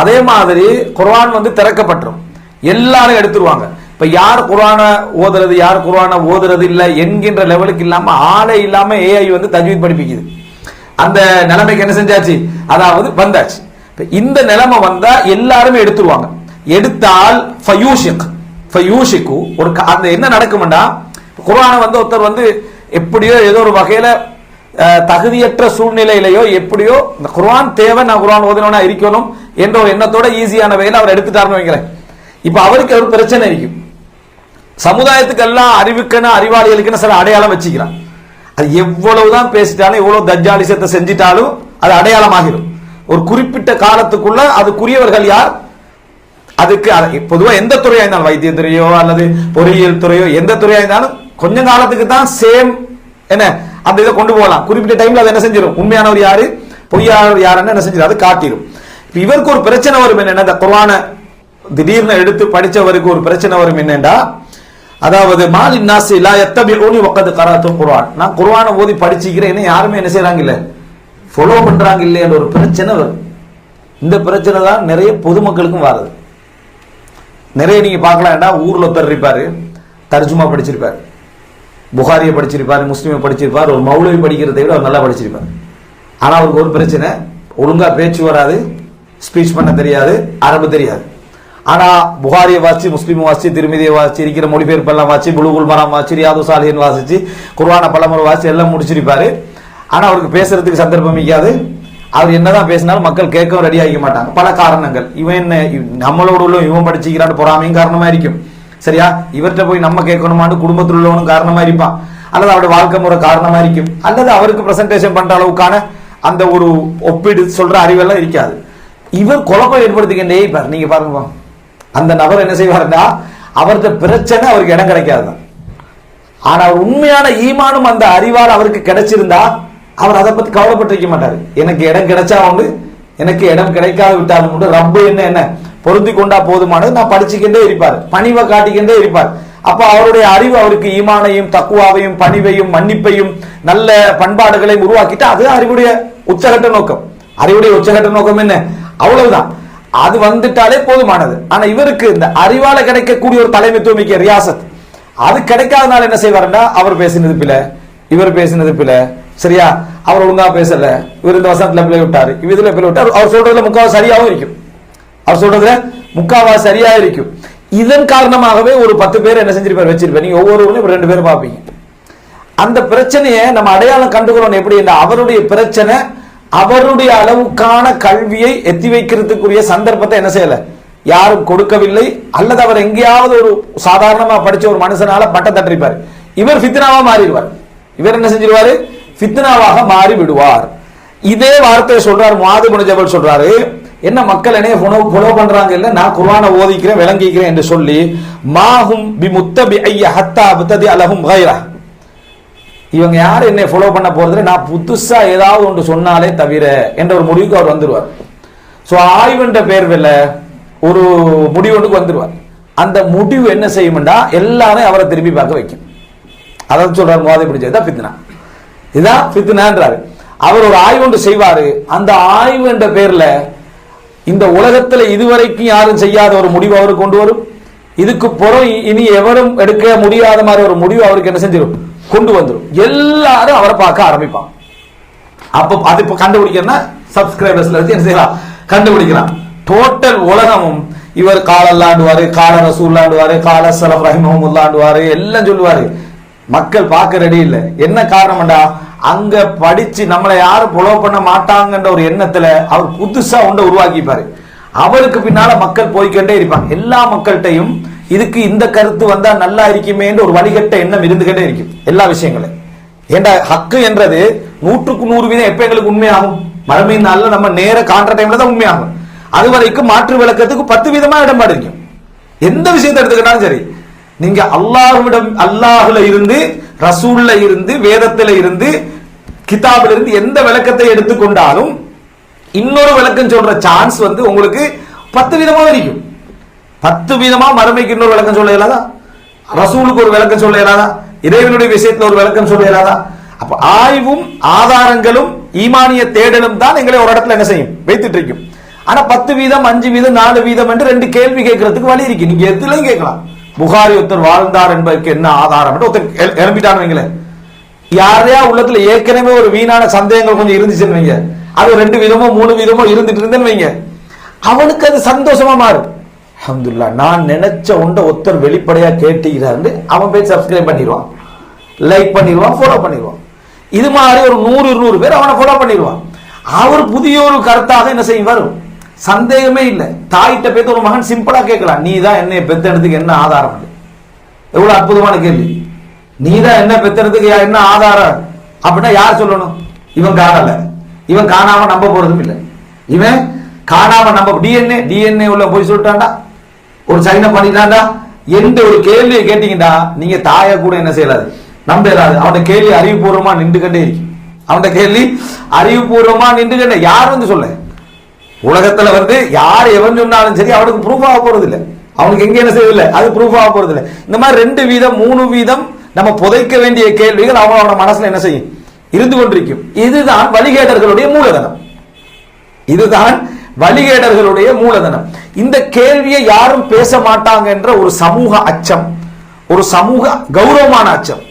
அதே மாதிரி குர்ஆன் வந்து திறக்கப்பட்டுரும், எல்லாரும் எடுத்துருவாங்க. இப்ப யார் குர்ஆன ஓதுறது யார் குர்ஆன ஓதுறது இல்ல என்கின்ற லெவலுக்கு இல்லாம ஆளே இல்லாம ஏஐ வந்து தஜ்வீத் படிப்பிக்குது. அந்த நிலைமைக்கு என்ன செஞ்சாச்சு, அதாவது வந்தாச்சு. இந்த நிலைமை வந்தா எல்லாருமே எடுத்துருவாங்க. எடுத்தால் ஃபயூஷிக்கு ஒரு அந்த என்ன நடக்கும்டா, குர்ஆனை வந்து ஒருத்தர் வந்து எப்படியோ ஏதோ ஒரு வகையில தகுதியற்ற சூழ்நிலையிலையோ எப்படியோ இந்த குர்ஆன் தேவை, நான் குர்ஆன் ஓதினவனா இருக்கணும் என்ற ஒரு எண்ணத்தோட ஈஸியான வகையில் அவர் எடுத்துட்டாருன்னு வைக்கிறேன். இப்ப அவருக்கு ஒரு பிரச்சனை இருக்கும். சமுதாயத்துக்கு எல்லாம் அறிவுக்குன்னு அறிவாளிகளுக்குன்னு சில அடையாளம் வச்சுக்கிறான். அது எவ்வளவுதான் பேசிட்டாலும் எவ்வளவு தஜ்ஜாலிசத்தை செஞ்சிட்டாலும் அது அடையாளமாகிடும். ஒரு குறிப்பிட்ட காலத்துக்குள்ள அதுக்குரியவர்கள் யார், அதுக்கு பொதுவா எந்த துறையா இருந்தாலும் வைத்தியத்துறையோ அல்லது பொறியியல் துறையோ எந்த துறையா இருந்தாலும் கொஞ்ச காலத்துக்கு தான் சேம் என்ன அந்த இதை கொண்டு போகலாம். குறிப்பிட்ட டைம்ல அதை என்ன செஞ்சிடும், உண்மையானவர் யாரு பொய்யானவர் யாருன்னு என்ன செஞ்சிடும், அது காட்டிடும். இவருக்கு ஒரு பிரச்சனை வரும் என்னன்னா, இந்த குர்ஆனை திடீர்னு எடுத்து படிச்சவருக்கு ஒரு பிரச்சனை வரும் என்னண்டா, அதாவது மாலின் நாசி லா யத்தபிஊனி வகத் கராத்து குர்ஆன், நான் குர்ஆனை ஓதி படிச்சிக்கிறேன் என்ன யாருமே என்ன செய்றாங்க இல்ல ஃபாலோ பண்றாங்க இல்லைன்ற ஒரு பிரச்சனை வரும். இந்த பிரச்சனை தான் நிறைய பொதுமக்களுக்கும் வருது. நிறைய நீங்க பார்க்கலாம்டா, ஊர்ல ஒருத்தர் இருப்பாரு, தர்ஜுமா படிச்சிருப்பாரு, புகாரியை படிச்சிருப்பாரு, முஸ்லிமை படிச்சிருப்பார், ஒரு மௌலவி படிக்கிறதை விட அவர் நல்லா படிச்சிருப்பார். ஆனா அவருக்கு ஒரு பிரச்சனை, ஒழுங்கா பேச்சு வராது, ஸ்பீச் பண்ண தெரியாது, அரபு தெரியாது. ஆனா புகாரியை வாசிச்சு, முஸ்லீம் வாசிச்சு, திருமதியை வாசிச்சு, இருக்கிற மொழிபெயர்ப்பெல்லாம் வாசிச்சு, புலுகுல் மரம் வாசிச்சு, ரியாது சாலிஹின் வாசிச்சு, குர்ஆனை பலமுறை வாசிச்சு எல்லாம் முடிச்சிருப்பாரு. ஆனா அவருக்கு பேசுறதுக்கு சந்தர்ப்பம் இருக்காது. அவர் என்னதான் பேசினாலும் மக்கள் கேட்கவும் ரெடி ஆகிக்க மாட்டாங்க. பல காரணங்கள், இவன் என்ன நம்மளோட உள்ள இவன் படிச்சுக்கிறான்னு பொறாமையும் காரணமா இருக்கும். சரியா, இவர்கிட்ட போய் நம்ம கேட்கணுமான்னு குடும்பத்தில் உள்ளவனும் காரணமா இருப்பான், அல்லது அவருடைய வாழ்க்கை முறை காரணமா இருக்கும், அல்லது அவருக்கு பிரசன்டேஷன் பண்ற அளவுக்கான அந்த ஒரு ஒப்பீடு சொல்ற அறிவெல்லாம் இருக்காது. இவர் குழப்பம் ஏற்படுத்திக்கிட்டே இருப்பார். நீங்க பாருங்க, அந்த நபர் என்ன செய்வாருன்னா, அவர்கிட்ட பிரச்சனை அவருக்கு இடம் கிடைக்காது. ஆனா உண்மையான ஈமானும் அந்த அறிவால் அவருக்கு கிடைச்சிருந்தா அவர் அதை பத்தி கவலைப்பட்டிருக்க மாட்டாரு. எனக்கு இடம் கிடைச்சா உண்டு, எனக்கு இடம் கிடைக்காது விட்டாலும் உண்டு, ரப்பு என்ன பொருந்தி கொண்டா போதுமானது, நான் படிச்சுக்கிட்டே இருப்பார், பணிவை காட்டிக்கிட்டே இருப்பார். அப்ப அவருடைய அறிவு அவருக்கு ஈமானையும் தக்குவாவையும் பணிவையும் மன்னிப்பையும் நல்ல பண்பாடுகளையும் உருவாக்கிட்டு அது அறிவுடைய உச்சகட்ட நோக்கம். அறிவுடைய உச்சகட்ட நோக்கம் என்ன, அவ்வளவுதான், அது வந்துட்டாலே போதுமானது. ஆனா இவருக்கு இந்த அறிவால கிடைக்கக்கூடிய ஒரு தலைமைத்துவம் மிக்க ரியாசத் அது கிடைக்காதனால என்ன செய்வாருன்னா, அவர் பேசினது பில, இவர் பேசினது பில, சரியா, அவர் ஒழுங்கா பேசல, இவர் இந்த வசனத்துல பிள்ளை விட்டாரு, இதுல பிள்ளை விட்டாரு, அவர் சொல்றதுல முக்காவாசி சரியாவும் இருக்கும், அவர் சொல்றதுல முக்காவாசி சரியா இருக்கும். இதன் காரணமாகவே ஒரு 10 பேர் என்ன செஞ்சிருப்பார், வச்சிருப்பார். நீங்க ஒவ்வொருவரும் 2 பேரும் பார்ப்பீங்க. அந்த பிரச்சனையை நம்ம அடையாளம் கண்டுகிறோம் எப்படி, அவருடைய பிரச்சனை அவருடைய அளவுக்கான கல்வியை எத்தி வைக்கிறதுக்குரிய சந்தர்ப்பத்தை என்ன செய்யல, யாரும் கொடுக்கவில்லை, அல்லது அவர் எங்கேயாவது ஒரு சாதாரணமா படிச்ச ஒரு மனுஷனால பட்டம் தட்டிருப்பார், இவர் ஃபித்னாவா மாறிடுவார். இவர் என்ன செஞ்சிருவாரு, ஃபித்னாவாக மாறி விடுவார். இதே வார்த்தையை சொல்றாரு முஆது இப்னு ஜபல் சொல்றாரு, என்ன மக்கள் என்னைய ஃபாலோ பண்றாங்க இல்ல, நான் குர்ஆனை ஓதிக்கிறேன் விளங்கிக்கிறேன் என்று சொல்லி மாஹும் பிமுத்தபிஐய ஹத்தா அப்ததி அலஹும் கைரா, இவங்க யார் என்னை ஃபாலோ பண்ண போறது, நான் புதுசா ஏதாவது ஒன்று சொன்னாலே தவிர என்ற ஒரு முடிவுக்கு அவர் வந்துருவார். சோ ஆய்வுன்ற பேர்ல ஒரு முடிவு ஒன்றுக்கு வந்துருவார். அந்த முடிவு என்ன செய்யும்டா, எல்லாரும் அவரை திரும்பி பார்க்க வைக்கும். அதாவது சொல்றாரு முஆது இப்னு ஜபல், ஃபித்னா, இதான் ஃபித்னான்றாரு. அவர் ஒரு ஆய்வு ஒன்று செய்வாரு, அந்த ஆய்வு என்ற பேர்ல இந்த உலகத்துல இதுவரைக்கும் யாரும் செய்யாத ஒரு முடிவு அவர் கொண்டு வரும். இதுக்கு புறம் இனி எவரும் எடுக்க முடியாத மாதிரி ஒரு முடிவு அவருக்கு என்ன செஞ்சிடும், கொண்டு வந்துடும். எல்லாரும் அவரை பார்க்க ஆரம்பிப்பான். அப்ப அது இப்ப கண்டுபிடிக்கிறா சப்ஸ்கிரைபர்ஸ்ல வச்சு என்ன செய்யலாம், கண்டுபிடிக்கலாம். டோட்டல் உலகமும் இவர் காலல்லாண்டுவாரு, கால ரசூல்லாண்டுவாரு, கால சலஃப் ரஹிமஹுல்லாண்டுவாரு, எல்லாம் சொல்லுவாரு. மக்கள் பார்க்க ரெடி இல்லை. என்ன காரணம்டா, அங்க படிச்சு நம்மளை யாரும் ஃபாலோ பண்ண மாட்டாங்கன்ற ஒரு எண்ணத்துல அவர் புதுசா ஒன்றை உருவாக்கிப்பாரு. அவருக்கு பின்னால மக்கள் போய்கொண்டே இருப்பாங்க. எல்லா மக்கள்கிட்டையும் இதுக்கு இந்த கருத்து வந்தா நல்லா இருக்குமே ஒரு வழிகட்ட எண்ணம் இருந்துகிட்டே இருக்கும் எல்லா விஷயங்களும். ஏண்டா ஹக்கு என்றது 100க்கு 100% எப்ப எங்களுக்கு உண்மையாகும், மறுமையின் நாள்ல நம்ம நேர காண்ற டைம்ல தான் உண்மையாகும். அது வரைக்கும் மாற்று விளக்கத்துக்கு 10 விதமா இடம்பாடு இருக்கும். எந்த விஷயத்தை எடுத்துக்கிட்டாலும் சரி, நீங்க அல்லாஹ்ல இருந்து, ரசூல்ல இருந்து, வேதத்துல இருந்து, கிதாபில இருந்து எந்த விளக்கத்தை எடுத்துக்கொண்டாலும் இன்னொரு விளக்கம் சொல்ற சான்ஸ் வந்து உங்களுக்கு 10 விதமா இருக்கும். 10 விதமா மறுமைக்கு இன்னொரு விளக்கம் சொல்ல இயலாதா, ரசூலுக்கு ஒரு விளக்கம் சொல்ல இயலாதா, இறைவனுடைய விஷயத்துல ஒரு விளக்கம் சொல்ல இயலாதா? அப்ப ஆய்வும் ஆதாரங்களும் ஈமானிய தேடலும் தான் எங்களை ஒரு இடத்துல என்ன செய்யும், வைத்துட்டு இருக்கும். ஆனா 10 வீதம் 5 வீதம் 4 வீதம் என்று 2 கேள்வி கேட்கறதுக்கு வழி இருக்கு. நீங்க எதுலையும் கேட்கலாம். புகாரி ஒருத்தர் வாழ்ந்தார் என்பதற்கு என்ன ஆதாரம் ஒருத்தர் எழுப்பிட்டான்னு வைங்களேன், யாரையா உள்ளத்துல ஏற்கனவே ஒரு வீணான சந்தேகங்கள் கொஞ்சம் இருந்துச்சுன்னு வைங்க, அது 2 விதமோ 3 விதமோ இருந்துட்டு இருந்தேன்னு வைங்க, அவனுக்கு அது சந்தோஷமா மாறும். அல்ஹம்துலில்லாஹ். நான் நினைச்ச ஒன்றை ஒருத்தர் வெளிப்படையா கேட்டுக்கிறாரு, அவன் போய் சப்ஸ்கிரைப் பண்ணிடுவான், லைக் பண்ணிடுவான், ஃபாலோ பண்ணிடுவான். இது மாதிரி ஒரு 100-200 பேர் அவனை ஃபாலோ பண்ணிடுவான். அவர் புதிய ஒரு கருத்தாக என்ன செய்யும் வரும், சந்தேகமே இல்லை. தாயிட்ட பேத்து ஒரு மகன் சிம்பிளா கேட்கலாம், நீ தான் என்னை பெத்தெடுத்துக்கு என்ன ஆதாரம்? எவ்வளவு அற்புதமான கேள்வி. நீ தான் என்ன பெத்தெடுத்துக்கு என்ன ஆதாரம் அப்படின்னா யார் சொல்லணும்? இவன் காணல, இவன் காணாம நம்ப போறதும் இல்லை. இவன் காணாம நம்ப டிஎன்ஏ உள்ள போய் சொல்லிட்டான்டா, ஒரு சைனை பண்ணிட்டான்டா எந்த ஒரு கேள்வியை கேட்டீங்கடா, நீங்க தாய கூட என்ன செய்யலாது, நம்ப இயலாது. அவன் கேள்வி அறிவுபூர்வமா நின்றுகிட்டே இருக்கு. அவன் கேள்வி அறிவுபூர்வமா நின்றுகிட்ட யார் வந்து சொல்ல, உலகத்துல வந்து யார் எவன் சொன்னாலும் சரி அவனுக்கு ப்ரூஃப் ஆக போறது இல்லை. அவனுக்கு எங்க என்ன செய்யவில்லை, அது ப்ரூஃப் ஆக போறது இல்லை. இந்த மாதிரி 2 வீதம் 3 வீதம் நம்ம புதைக்க வேண்டிய கேள்விகள் அவனோட மனசுல என்ன செய்யும், இருந்து கொண்டிருக்கும். இதுதான் வழிகேடர்களுடைய மூலதனம். இதுதான் வழிகேடர்களுடைய மூலதனம். இந்த கேள்வியை யாரும் பேச மாட்டாங்க என்ற ஒரு சமூக அச்சம், ஒரு சமூக கௌரவமான அச்சம்,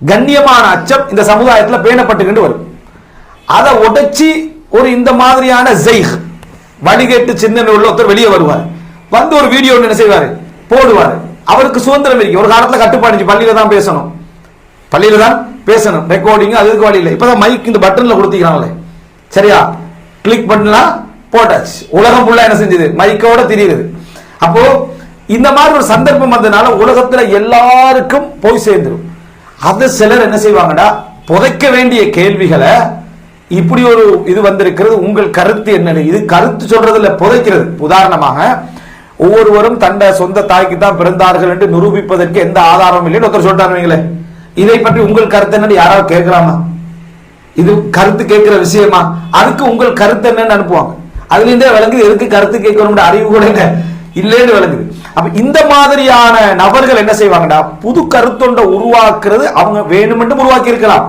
கண்ணியமான அச்சம் இந்த சமுதாயத்தில் பேணப்பட்டு வரும். அதை உடைச்சி ஒரு இந்த மாதிரியான ஜெய்ஹ் வழிகேட்டு சிந்தனை உள்ள ஒருத்தர் வெளியே வருவார், வந்து ஒரு வீடியோ என்ன செய்வாரு, போடுவார். அவருக்கு சுதந்திரம் இருக்கு. ஒரு காலத்துல கட்டுப்பாடு, பள்ளியில தான் பேசணும், பள்ளியில தான் பேசணும், ரெக்கார்டிங் அதுக்கு வழி இல்லை. இப்பதான் மைக் இந்த பட்டன்ல கொடுத்தீங்களே, சரியா, கிளிக் பண்ணலாம் போட்டாச்சு, உலகம் ஃபுல்லா என்ன செஞ்சது, மைக்கோட தெரியுது. அப்போ இந்த மாதிரி ஒரு சந்தர்ப்பம் வந்ததுனால உலகத்துல எல்லாருக்கும் போய் சேர்ந்துடும். அது சிலர் என்ன செய்வாங்கடா, புதைக்க வேண்டிய கேள்விகளை இப்படி ஒரு இது வந்திருக்கிறது, உங்கள் கருத்து என்ன, இது கருத்து சொல்றதுல புதைக்கிறது. உதாரணமாக ஒவ்வொருவரும் தண்ட சொந்த தாய்க்கு தான் பிறந்தார்கள் என்று நிரூபிப்பதற்கு எந்த ஆதாரமும் இல்லைன்னு ஒருத்தர் சொல்றாங்களே, இதை பற்றி உங்கள் கருத்து என்னன்னு யாராவது கேட்கலாமா? இது கருத்து கேட்கிற விஷயமா? அதுக்கு உங்கள் கருத்து என்னன்னு அனுப்புவாங்க. அதுல இருந்தே விளங்குது எதுக்கு கருத்து கேட்கணும் அறிவு கூட இல்லைன்னு விளங்குது. அப்ப இந்த மாதிரியான நபர்கள் என்ன செய்வாங்கடா, புது கருத்தொண்ட உருவாக்குறது அவங்க வேணுமென்று உருவாக்கி இருக்கலாம்.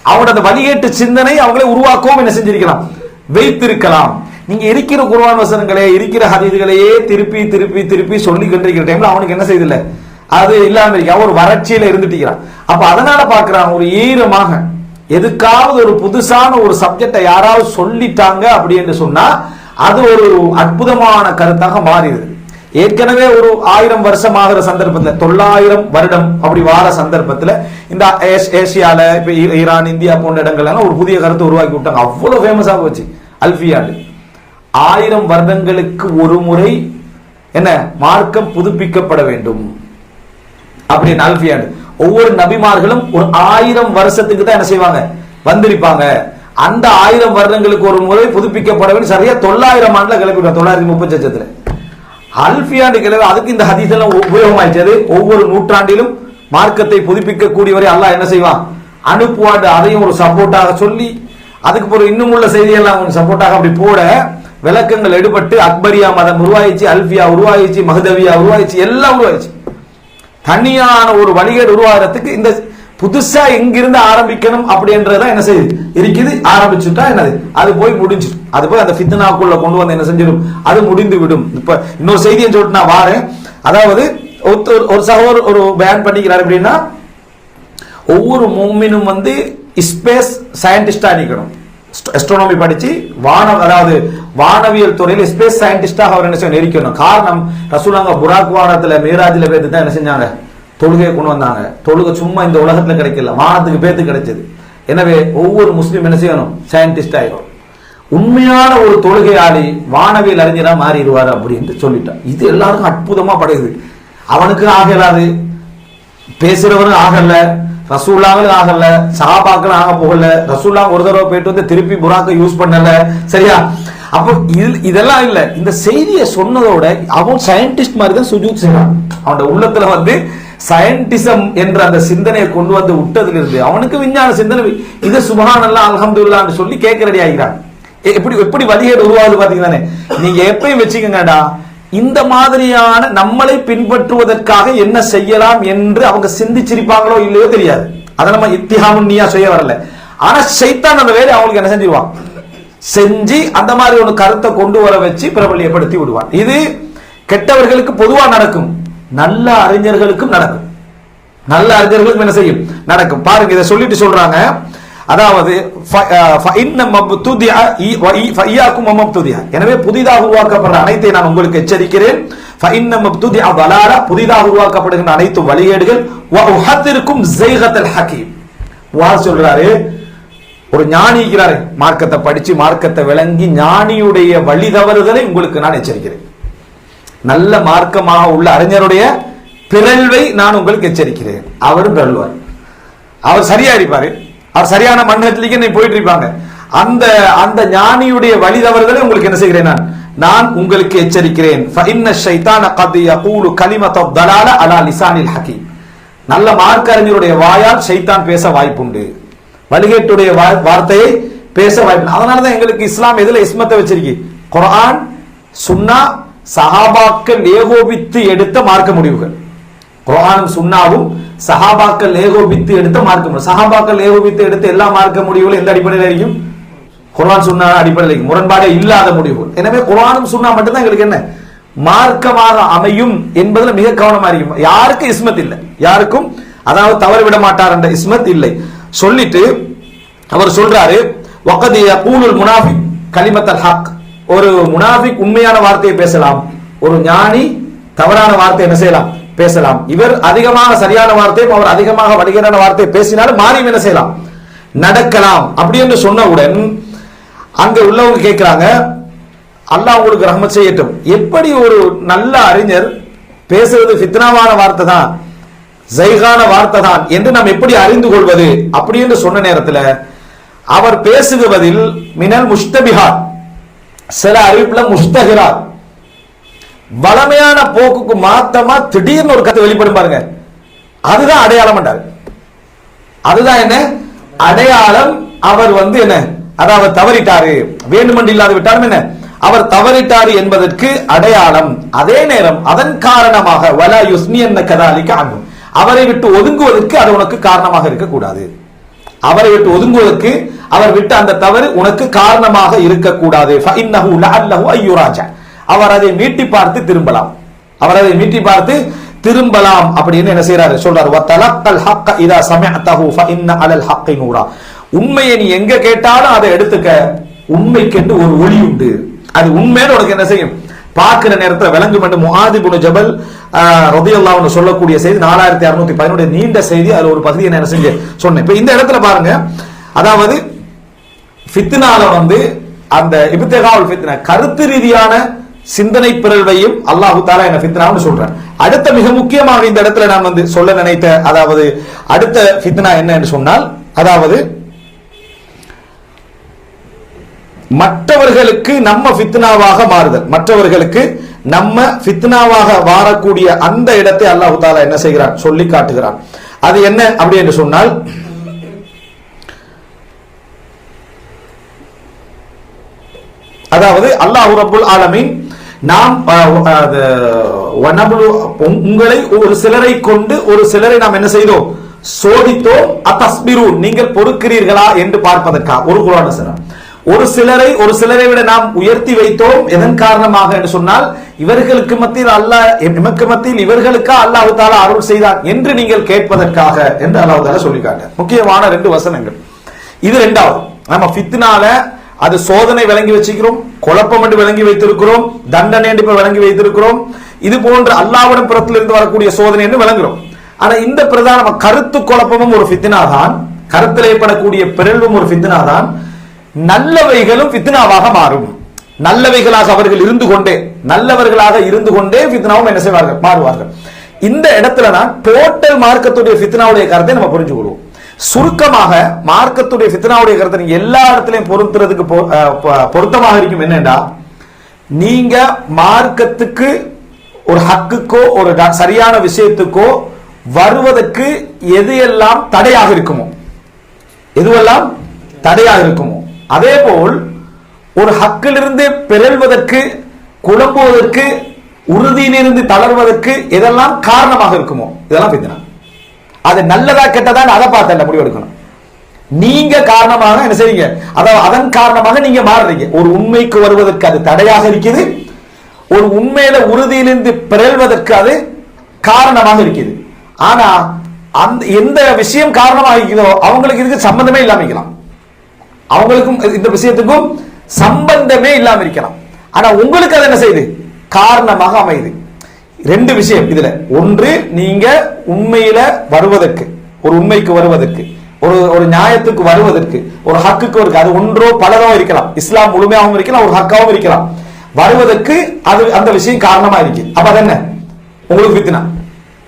அவங்களோட அந்த வழிகேட்டு சிந்தனை அவங்களை உருவாக்கவும் என்ன செஞ்சிருக்கலாம், வைத்திருக்கலாம். நீங்க இருக்கிற குர்ஆன் வசனங்களே, இருக்கிற ஹதீஸ்களையே திருப்பி திருப்பி திருப்பி சொல்லி கொண்டிருக்கிற டைம்ல அவனுக்கு என்ன செய்யல, அது இல்லாம இருக்க, ஒரு வறட்சியில இருந்துட்டு. அப்ப அதனால பாக்குறான், ஒரு ஈரமாக எதுக்காவது ஒரு புதுசான ஒரு சப்ஜெக்டை யாராவது சொல்லிட்டாங்க அப்படி என்று சொன்னா அது ஒரு அற்புதமான கருத்தாக மாறிடுது. ஏற்கனவே ஒரு 1000 வருஷம் ஆகிற சந்தர்ப்பத்தில் 900 வருடம் அப்படி வார சந்தர்ப்பத்தில் இந்த ஏசியால இப்ப ஈரான் இந்தியா போன்ற இடங்கள்ல ஒரு புதிய கருத்தை உருவாக்கி விட்டாங்க. அவ்வளவு ஃபேமஸாக போச்சு அல்ஃபியாடு. 1000 வருடங்களுக்கு ஒரு முறை என்ன மார்க்கம் புதுப்பிக்கப்பட வேண்டும் அப்படின்னு அல்ஃபியாடு. ஒவ்வொரு நபிமார்களும் ஒரு 1000 வருஷத்துக்கு தான் என்ன செய்வாங்க, வந்திருப்பாங்க. அந்த 1000 வருடங்களுக்கு ஒரு முறை புதுப்பிக்கப்பட வேண்டும். சரியா 900 ஆண்டுல கிளப்பிடுவாங்க, 938 அல்ஃபியாண்டு கிளவி. அதுக்கு இந்த ஹதீஸ் எல்லாம் உபயோகமாயிட்டது. ஒவ்வொரு நூற்றாண்டிலும் மார்க்கத்தை புதுப்பிக்க கூடியவரை அல்லாஹ் என்ன செய்வான், அனுப்புவாண்டு. அதையும் ஒரு சப்போர்ட்டாக சொல்லி அதுக்கு ஒரு இன்னும் உள்ள செய்தியெல்லாம் கொஞ்சம் சப்போர்ட்டாக அப்படி போட விளக்கங்கள் எடுபட்டு அக்பரியா மதம் உருவாயிச்சு, அல்ஃபியா உருவாயிச்சு, மஹதவியா உருவாயிச்சு, எல்லாம் உருவாயிச்சு. தனியான ஒரு வழிகேடு உருவாகிறதுக்கு இந்த புதுசா எங்கிருந்து ஆரம்பிக்கணும் அப்படின்றதான் என்ன செய்யுது இருக்குது. ஆரம்பிச்சுட்டா என்னது, அது போய் முடிஞ்சிடும். அது போய் அந்த ஃபித்னாக்குள்ள கொண்டு வந்து என்ன செஞ்சிடும், அது முடிந்து விடும். இப்ப இன்னொரு செய்தியை சொல்லிட்டு நான் வாரேன். அதாவது ஒரு சகோதரர் ஒரு பேன் பண்ணிக்கிறார் அப்படின்னா, ஒவ்வொரு மூமினும் வந்து ஸ்பேஸ் சயின்டிஸ்டா நிக்கணும். அஸ்ட்ரோனமி படிச்சு அதாவது வானவியல் துறையில் ஸ்பேஸ் சயின்டிஸ்டாக அவர் என்ன செய்ய இருக்கணும். காரணம், ரசூலுல்லாஹ் புராக் வானத்துல மீராஜில பேத்து தான் என்ன செஞ்சாங்க, தொழுகையை கொண்டு வந்தாங்க. தொழுகை சும்மா இந்த உலகத்துல கிடைக்கல, வானத்துக்கு பேத்து கிடைச்சது. எனவே ஒவ்வொரு முஸ்லீம் என்ன செய்யணும், சயின்டிஸ்ட் ஆயிரும். உண்மையான ஒரு தொழுகையாளி வானவியல் அறிஞரா மாறிடுவார் அப்படின்னு சொல்லிட்டான். இது எல்லாருக்கும் அற்புதமா படையுது. அவனுக்கு ஆகலாது, பேசுறவனும் ஆகல, ரசூலுல்லாஹ் ஆகல, சஹாபாக்கள் ஆக போகல. ரசூலுல்லாஹ் ஒரு தடவை போயிட்டு வந்து திருப்பி புராக்க யூஸ் பண்ணல, சரியா? அப்போ இதெல்லாம் இல்ல. இந்த செய்தியை சொன்னதோட அவன் சயின்டிஸ்ட் மாதிரி தான் சுஜூத் செய்வான். அவனோட உள்ளத்துல வந்து சயின்டிசம் என்ற அந்த சிந்தனையை கொண்டு வந்து விட்டதுல இருந்து அவனுக்கு விஞ்ஞான சிந்தனை. இதை சுப்ஹானல்லாஹ் அல்ஹம்துலில்லாஹ்னு சொல்லி கேட்க ரெடி ஆகிறான். எப்படி வழிகேடு உருவாகுது பாத்தீங்கன்னா, நீங்க எப்பயும் வச்சுக்கங்கடா, இந்த மாதிரியான நம்மளை பின்பற்றுவதற்காக என்ன செய்யலாம் என்று அவங்க சிந்திச்சிருப்பாங்களோ இல்லையோ தெரியாது. அதை நம்ம இத்திஹாமுன் நிய்யா செய்ய வரல. ஆனா ஷைத்தான் அந்த வேலை அவங்களுக்கு என்ன செஞ்சிருவான், செஞ்சு அந்த மாதிரி ஒரு கருத்தை கொண்டு வர வச்சு பிரபல்யப்படுத்தி விடுவான். இது கெட்டவர்களுக்கு பொதுவா நடக்கும், நல்ல அறிஞர்களுக்கும் நடக்கும். நல்ல அறிஞர்களுக்கும் என்ன செய்யும், நடக்கும். பாருங்க, இதை சொல்லிட்டு சொல்றாங்க, அதாவது எனவே புதிதாக உருவாக்கப்படுற அனைத்தை நான் உங்களுக்கு எச்சரிக்கிறேன். புதிதாக உருவாக்கப்படுகின்ற அனைத்து வழிகேடுகள் சொல்றாரு. ஒரு ஞானி இருக்கிறாரு, மார்க்கத்தை படிச்சு மார்க்கத்தை விளங்கி ஞானியுடைய வழி தவறுதலை உங்களுக்கு நான் எச்சரிக்கிறேன். நல்ல மார்க்கமாக உள்ள அறிஞருடைய பிறழ்வை நான் உங்களுக்கு எச்சரிக்கிறேன். அவரும் பிறழ்வார், அவர் சரியா இருப்பாரு, அவர் சரியான மன்னத்திலேயே நீ போயிட்டு இருப்பாங்க. அந்த அந்த ஞானியுடைய வழி தவறுதலை உங்களுக்கு என்ன செய்கிறேன், நான் உங்களுக்கு எச்சரிக்கிறேன். நல்ல மார்க்க அறிஞருடைய வாயால் ஷைத்தான் பேச வாய்ப்புண்டு, வழிகேட்டுடைய வார்த்தையை பேச வாய்ப்பு. அதனாலதான் எங்களுக்கு இஸ்லாம் எதுல இஸ்மத்தை வச்சிருக்கு, குர்ஆன் சுன்னா சஹாபாக்கள் ஏகோபித்து எடுத்த மார்க்க முடிவுகள். குர்ஆனும் சுன்னாவும் சஹாபாக்கள் ஏகோபித்து எடுத்த மார்க்க முடிவு. சஹாபாக்கள் ஏகோபித்து எடுத்த எல்லா மார்க்க முடிவுகளும் எந்த அடிப்படையில் இருக்கும், குர்ஆன் சுன்னா அடிப்படையில் முரண்பாடே இல்லாத முடிவுகள். எனவே குர்ஆனும் சுன்னா மட்டும்தான் எங்களுக்கு என்ன மார்க்கமாக அமையும் என்பதில் மிக கவனமா இருக்கும். யாருக்கும் இஸ்மத் இல்லை, யாருக்கும் அதாவது தவறு விட மாட்டார் என்ற இஸ்மத் இல்லை. சொல்லிட்டு அவர் சொல்றாரு, வகத் யகூலுல் முனாஃபிக் கலிமத்தல் ஹக். ஒரு முனாஃபிக் உண்மையான வார்த்தையை பேசலாம், ஒரு ஞானி தவறான வார்த்தை என்ன செய்யலாம், பேசலாம். இவர் அதிகமாக சரியான வார்த்தையும் அவர் அதிகமாக வடிகரான வார்த்தையை பேசினாலும் மாறியும் என்ன செய்யலாம், நடக்கலாம். அப்படி என்று சொன்னவுடன் அங்க உள்ளவங்க கேட்கிறாங்க, அல்லாஹ் உங்களுக்கு ரஹ்மத் செய்யட்டும், எப்படி ஒரு நல்ல அறிஞர் பேசுறது ஃபித்னாவான வார்த்தை தான், ஜைகான வார்த்தை தான் என்று நாம் எப்படி அறிந்து கொள்வது? அப்படி என்று சொன்ன நேரத்தில் அவர் பேசுவதில் மினல் முஷ்தபிஹாத், சில அறிவிப்புல முஸ்தகிராத், வளமையான போக்குக்கு மாத்தமா திடீர்னு ஒரு கதை வெளிப்படும் பாருங்க, அதுதான் அடையாளம் என்றார். அதுதான் என்ன அடையாளம். அவர் என்ன, அதாவது தவறிட்டாரு, வேண்டுமென்று இல்லாது விட்டாலும் என்ன, அவர் தவறிட்டாரு என்பதற்கு அடையாளம். அதே நேரம் அதன் காரணமாக வலா யுஸ்னியன்ன கதாலிக அன்ஹு, அவரை விட்டு ஒதுங்குவதற்கு அது உனக்கு காரணமாக இருக்கக்கூடாது. அவரை விட்டு ஒதுங்குவதற்கு அவர் விட்டு அந்த தவறு உனக்கு காரணமாக இருக்கக்கூடாது. ஃபஇன்னஹு லஅல்லஹு அய்யுராஜ, அவர் அதை மீட்டி பார்த்து திரும்பலாம், அவர் அதை மீட்டி பார்த்து திரும்பலாம் அப்படின்னு என்ன செய்யறாரு சொல்றாரு. வதலக்கல் ஹக்க இதா சமஅதஹு ஃபஇன்ன அலல் ஹக்கி நூரா, உண்மையை நீ எங்க கேட்டாலும் அதை எடுத்துக்க, உண்மைக்கு என்று ஒரு ஒளி உண்டு, அது உண்மைன்னு உனக்கு என்ன செய்யும், பார்க்கிற நேரத்தில் விளங்கும் என்று முஆத் இப்னு ஜபல் ரலியல்லாஹு அன்ஹு சொல்லக்கூடிய செய்தி 4611 நீண்ட செய்தி. அதுல ஒரு பகுதியை என்ன செஞ்சு சொன்னேன். இப்ப இந்த இடத்துல பாருங்க, அதாவது ஃபித்னால அந்த இப்திகாவுல் ஃபித்னா கருத்து ரீதியான சிந்தனை பிறழ்வையும் அல்லாஹு தஆலா என்ன ஃபித்னான்னு சொல்றான். அடுத்த மிக முக்கியமாக இந்த இடத்துல நான் சொல்ல நினைத்த அதாவது அடுத்த ஃபித்னா என்ன என்று சொன்னால், அதாவது மற்றவர்களுக்கு நம்ம ஃபித்னாவாக மாறுதல், மற்றவர்களுக்கு நம்ம ஃபித்னாவாக மாறக்கூடிய அந்த இடத்தை அல்லாஹ் தஆலா என்ன செய்கிறான், சொல்லி காட்டுகிறான். அது என்ன அப்படி என்று சொன்னால், அதாவது அல்லாஹ் ரப்புல் ஆலமீன் நாம் உங்களை ஒரு சிலரை கொண்டு ஒரு சிலரை நாம் என்ன செய்தோம், சோதித்தோம். அத்தஸ்பிரு, நீங்கள் பொறுக்கிறீர்களா என்று பார்ப்பதற்காக ஒரு குர்ஆன் வசனம். ஒரு சிலரை விட நாம் உயர்த்தி வைத்தோம். எதன் காரணமாக என்று சொன்னால், இவர்களுக்கு மத்தியில் அல்லாஹ், எமக்கு மத்தியில் இவர்களுக்கா அல்லாஹ் தஆலா அருள் செய்தார் என்று நீங்கள் கேட்பதற்காக என்று அல்லாஹ் தஆலா சொல்லி காட்டார். முக்கியமான 2 வசனங்கள் இது. இரண்டாவது, நம்ம ஃபித்னால அது சோதனை விளங்கி வச்சுக்கிறோம், குழப்பம் என்று விளங்கி வைத்திருக்கிறோம், தண்டனை என்று விளங்கி வைத்திருக்கிறோம். இது போன்ற அல்லாஹ்வின் புறத்திலிருந்து வரக்கூடிய சோதனை என்று விளங்குகிறோம். ஆனா இந்த பிரதான கருத்து குழப்பமும் ஒரு ஃபித்னா தான், கருத்தில் ஏற்படக்கூடிய பிறழ்வும் ஒரு ஃபித்னா தான். நல்லவைகளும் ஃபித்னாவாக மாறும். நல்லவைகளாக அவர்கள் இருந்து கொண்டே, நல்லவர்களாக இருந்து கொண்டே ஃபித்னாவும் என்ன செய்வார்கள், மாறுவார்கள். இந்த இடத்துல தான் டோட்டல் மார்க்கத்துடைய ஃபித்னாவுடைய கருத்தை நம்ம புரிஞ்சுக்கொள்வோம். சுருக்கமாக மார்க்கத்துடைய ஃபித்னாவுடைய கருத்தை எல்லா இடத்திலையும் பொருத்துறதுக்கு பொருத்தமாக இருக்கும். என்னன்னா, நீங்க மார்க்கத்துக்கு ஒரு ஹக்குக்கோ ஒரு சரியான விஷயத்துக்கோ வருவதற்கு எது எல்லாம் தடையாக இருக்குமோ, எதுவெல்லாம் தடையாக இருக்குமோ, அதே போல் ஒரு ஹக்கிலிருந்து பிறழ்வதற்கு, குழம்புவதற்கு, உறுதியிலிருந்து தளர்வதற்கு எதெல்லாம் காரணமாக இருக்குமோ இதெல்லாம் ஃபித்னா. அது நல்லதா கெட்டதா அதை பார்த்து முடிவெடுக்கணும். நீங்க காரணமாக என்ன செய்வீங்க, அதாவது அதன் காரணமாக நீங்க மாறுறீங்க. ஒரு உண்மைக்கு வருவதற்கு அது தடையாக இருக்குது, ஒரு உண்மையில உறுதியிலிருந்து பிறழ்வதற்கு அது காரணமாக இருக்குது. ஆனா அந்த எந்த விஷயம் காரணமாக இருக்குதோ அவங்களுக்கு இதுக்கு சம்பந்தமே இல்லாம இருக்கலாம். அவங்களுக்கும் இந்த விஷயத்துக்கும் சம்பந்தமே இல்லாம இருக்கலாம். ஆனா உங்களுக்கு அது என்ன செய்யுது? காரணமாக அமையுது. ரெண்டு விஷயம் இதுல. ஒன்று, நீங்க உண்மையில வருவதற்கு, ஒரு உண்மைக்கு வருவதற்கு, ஒரு நியாயத்துக்கு வருவதற்கு, ஒரு ஹக்குக்கு வருது, அது ஒன்றோ பலரோ இருக்கலாம். இஸ்லாம் முழுமையாகவும் இருக்கலாம், ஒரு ஹக்காவும் இருக்கலாம். வருவதற்கு அது அந்த விஷயம் காரணமா இருக்கு. அப்ப அது என்ன? உங்களுக்கு ஃபித்னா,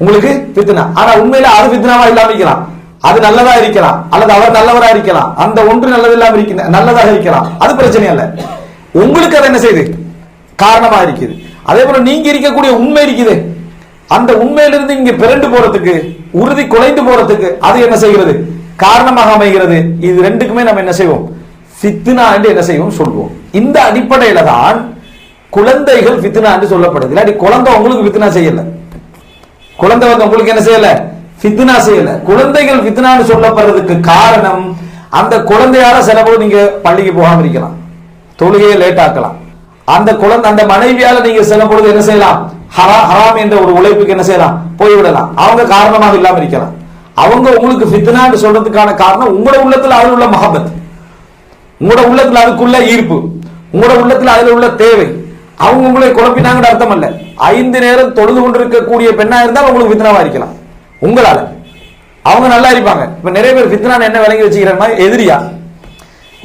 உங்களுக்கு ஃபித்னா. ஆனா உண்மையில அது ஃபித்னாவா இல்லாம இருக்கலாம், அது நல்லதா இருக்கலாம், அல்லது அவர் நல்லவரா இருக்கலாம், அந்த ஒன்று நல்லது இல்லாம இருக்க நல்லதாக இருக்கலாம், அது பிரச்சனை அல்ல. உங்களுக்கு அது என்ன செய்யுது? காரணமா இருக்குது. அதே போல நீங்க இருக்கக்கூடிய உண்மை இருக்குது, அந்த உண்மையிலிருந்து இங்க பிறண்டு போறதுக்கு, உறுதி குலைந்து போறதுக்கு அது என்ன செய்கிறது? காரணமாக அமைகிறது. இது ரெண்டுக்குமே நம்ம என்ன செய்வோம்? ஃபித்னா என்று என்ன செய்வோம்? சொல்வோம். இந்த அடிப்படையில தான் குழந்தைகள் ஃபித்னா என்று சொல்லப்படுது. இல்லாட்டி குழந்தை உங்களுக்கு ஃபித்னா செய்யல, குழந்தை வந்து உங்களுக்கு என்ன செய்யல? ஃபித்னா செய்யல. குழந்தைகள் ஃபித்னான்னு சொல்லப்படுறதுக்கு காரணம், அந்த குழந்தையால சில போது நீங்க பள்ளிக்கு போகாம இருக்கலாம், தொழுகையை லேட் ஆக்கலாம். அந்த குழந்தை, அந்த மனைவியால நீங்க சில பொழுது என்ன செய்யலாம்? ஹராம் என்ற ஒரு உழைப்புக்கு என்ன செய்யலாம்? போய்விடலாம். அவங்க காரணமாக இல்லாம இருக்கலாம். அவங்க உங்களுக்கு ஃபித்னான்னு சொல்றதுக்கான காரணம் உங்களோட உள்ளத்துல அதில் உள்ள மஹபத், உங்களோட உள்ளத்துல அதுக்குள்ள ஈர்ப்பு, உங்களோட உள்ளத்துல அதுல உள்ள தேவை. அவங்க உங்களை குழப்பினாங்கன்னு அர்த்தம் அல்ல. 5 நேரம் தொழுது கொண்டிருக்கக்கூடிய பெண்ணா இருந்தால் உங்களுக்கு ஃபித்னாவா இருக்கலாம் உங்களால. அவங்க நல்லா இருப்பாங்க. இப்ப நிறைய பேர் ஃபித்னா என்ன விளங்கி வச்சுக்கிறாங்க? எதிரியா,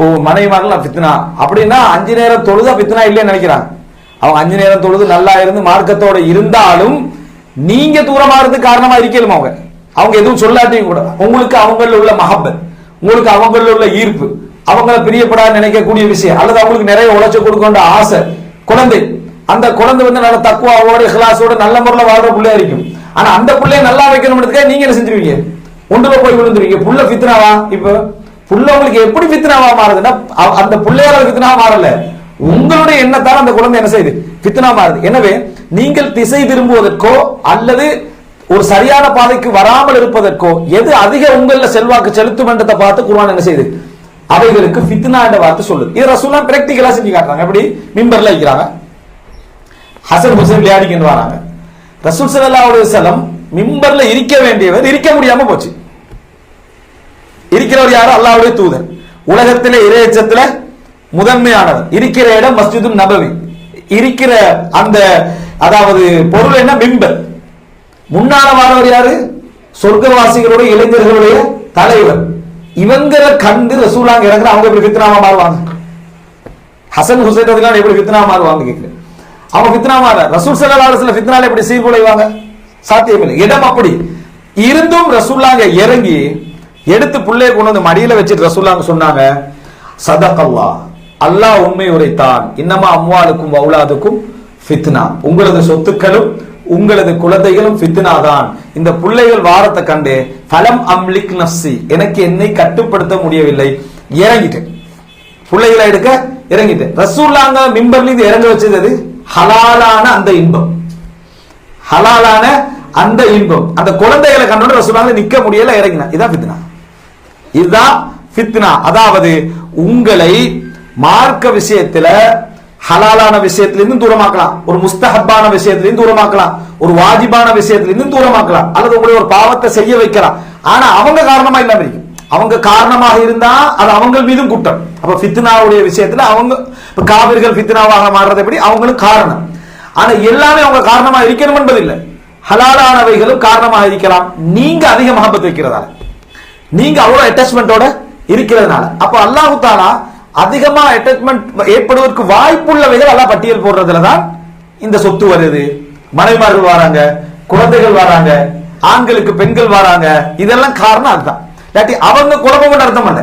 ஓ மனைவிமார்கள் ஃபித்னா அப்படின்னா 5 நேரம் தொழுதா ஃபித்னா இல்லைன்னு நினைக்கிறாங்க. அவங்க 5 நேரம் தொழுது நல்லா இருந்து மார்க்கத்தோட இருந்தாலும் நீங்க தூரமா இருந்து காரணமா இருக்கலும். அவங்க எதுவும் சொல்லாட்டியும் கூட உங்களுக்கு அவங்கள உள்ள மஹப்பத், உங்களுக்கு அவங்கள உள்ள ஈர்ப்பு, அவங்கள பிரியப்படாத நினைக்கக்கூடிய விஷயம், அல்லது அவங்களுக்கு நிறைய உழைச்சு கொடுக்க ஆசை, குழந்தை, அந்த குழந்தை வந்து நல்ல தக்குவாவோட இஹ்லாஸோட நல்ல முறையில் வாழ்ற பிள்ளையா இருக்கும். ஆனா அந்த பிள்ளைய நல்லா வைக்கணும்ன்றதுக்காக நீங்க என்ன செஞ்சிருவீங்க? ஒன்றுல போய் விழுந்துருவீங்க. புள்ள ஃபித்னாவா? இப்ப புள்ள உங்களுக்கு எப்படி ஃபித்னாவா மாறுதுன்னா, அந்த பிள்ளையால ஃபித்னாவா மாறல, உங்களுடைய எண்ணத்தால் அந்த குழந்தை என்ன செய்யுது? ஃபித்னா மாறுது. எனவே நீங்கள் திசை திரும்புவதற்கோ அல்லது ஒரு சரியான பாதைக்கு வராமல் இருப்பதற்கோ எது அதிக உங்கள செல்வாக்கு செலுத்தும் என்றதை பார்த்து குர்ஆன் என்ன செய்யுது? அவைகளுக்கு ஃபித்னா என்ற வார்த்தை சொல்லுது. இது ரசூலுல்லாஹ் பிராக்டிகலா செஞ்சு காட்டுறாங்க. எப்படி? மிம்பர்ல வைக்கிறாங்க, ஹசன் ஹுசைன் விளையாடிக்கிட்டு வராங்க. ரசூல் ஸல்லல்லாஹு அலைஹி வஸல்லம் மிம்பர்ல இருக்க வேண்டியவர் இருக்க முடியாம போச்சு. இருக்கிறவர் யாரு? அல்லாஹ்வுடைய தூதர், உலகத்திலே இறையச்சத்துல முதன்மையானவர். இருக்கிற இடம் மஸ்ஜிது நபவி. இருக்கிற அந்த அதாவது பொருள் என்ன? மிம்பர். முன்னால வாரவர் யாரு? சொர்க்கவாசிகளுடைய இளைஞர்களுடைய தலைவர். இவங்களை கண்டு ரசூலுல்லாஹ் இறங்குற அவங்க எப்படி ஃபித்னாவா மாறுவாங்க? ஹசன் ஹுசைன் ரலியல்லாஹு எப்படி ஃபித்னாவா மாறுவாங்க கேக்குறேன். அவங்க ஃபித்னா மாற ரசூல் ஸல்லல்லாஹு அலைஹி வஸல்லம் ஃபித்னால எப்படி சீர்குலைவாங்க? சாத்தியமில்லை. இடம் அப்படி இருந்தும் ரசூலுல்லாஹ் இறங்கி எடுத்து புள்ளைய கொண்டு வந்து மடியில வச்சுட்டு ரசூலுல்லாஹ் சொன்னாங்க, சதகல்லாஹ், அல்லாஹ் உண்மை உரைத்தான், இன்னமா அம்வாலுக்கும் அவுலாதுக்கும் ஃபித்னா, உங்களது சொத்துக்களும் உங்களது குழந்தைகளும் ஃபித்னா தான். இந்த பிள்ளைகள் வாரத்தை கண்டு ஃபலம் அம்லிக் நஃப்ஸி, எனக்கு என்னை கட்டுப்படுத்த முடியவில்லை, இறங்கிட்டேன், பிள்ளைகளை எடுக்க இறங்கிட்டேன். ரசூலுல்லாஹ் மிம்பர்ல இருந்து இறங்க வச்சது அது ஹலாலான அந்த இன்பம், ஹலாலான அந்த இன்பம். அந்த குழந்தைகளை கண்டோட ரசூலுல்லாஹ் நிக்க முடியல, இறங்கினா. இதான் ஃபித்னா, இதுதான் ஃபித்னா. அதாவது உங்களை மார்க்க விஷயத்துல ஹலாலான விஷயத்திலிருந்து தூரமாக்கலாம், ஒரு முஸ்தஹப்பான விஷயத்திலிருந்து தூரமாக்கலாம், ஒரு வாஜிபான விஷயத்திலிருந்து தூரமாக்கலாம், அல்லது உங்களை ஒரு பாவத்தை செய்ய வைக்கலாம். ஆனா அவங்க காரணமா இல்லாம இருக்கும். அவங்க காரணமாக இருந்தா அது அவங்க மீதும் குற்றம். அப்ப ஃபித்னாவுடைய விஷயத்துல அவங்க காவிர்கள் ஃபித்னாவாக மாறுறது எப்படி? அவங்களும் காரணம். ஆனா எல்லாமே அவங்க காரணமா இருக்கணும் என்பது இல்லை. ஹலாலானவைகளும் காரணமாக இருக்கலாம். நீங்க அதிக மஹப்பத் வைக்கிறதால, நீங்க அவ்வளவு அட்டாச்மெண்டோட இருக்கிறதுனால. அப்ப அல்லாஹ் தஆலா அதிகமா அட்டாச்மெண்ட் ஏற்படுவதற்கு வாய்ப்புள்ளவைகள் அல்லாஹ் பட்டியல் போடுறதுலதான் இந்த சொத்து வருது, மனைவிமார்கள் வராங்க, குழந்தைகள் வராங்க, ஆண்களுக்கு பெண்கள் வராங்க. இதெல்லாம் காரணம் அதுதான். இல்லாட்டி அவங்க குழப்பம் அர்த்தம் அல்ல.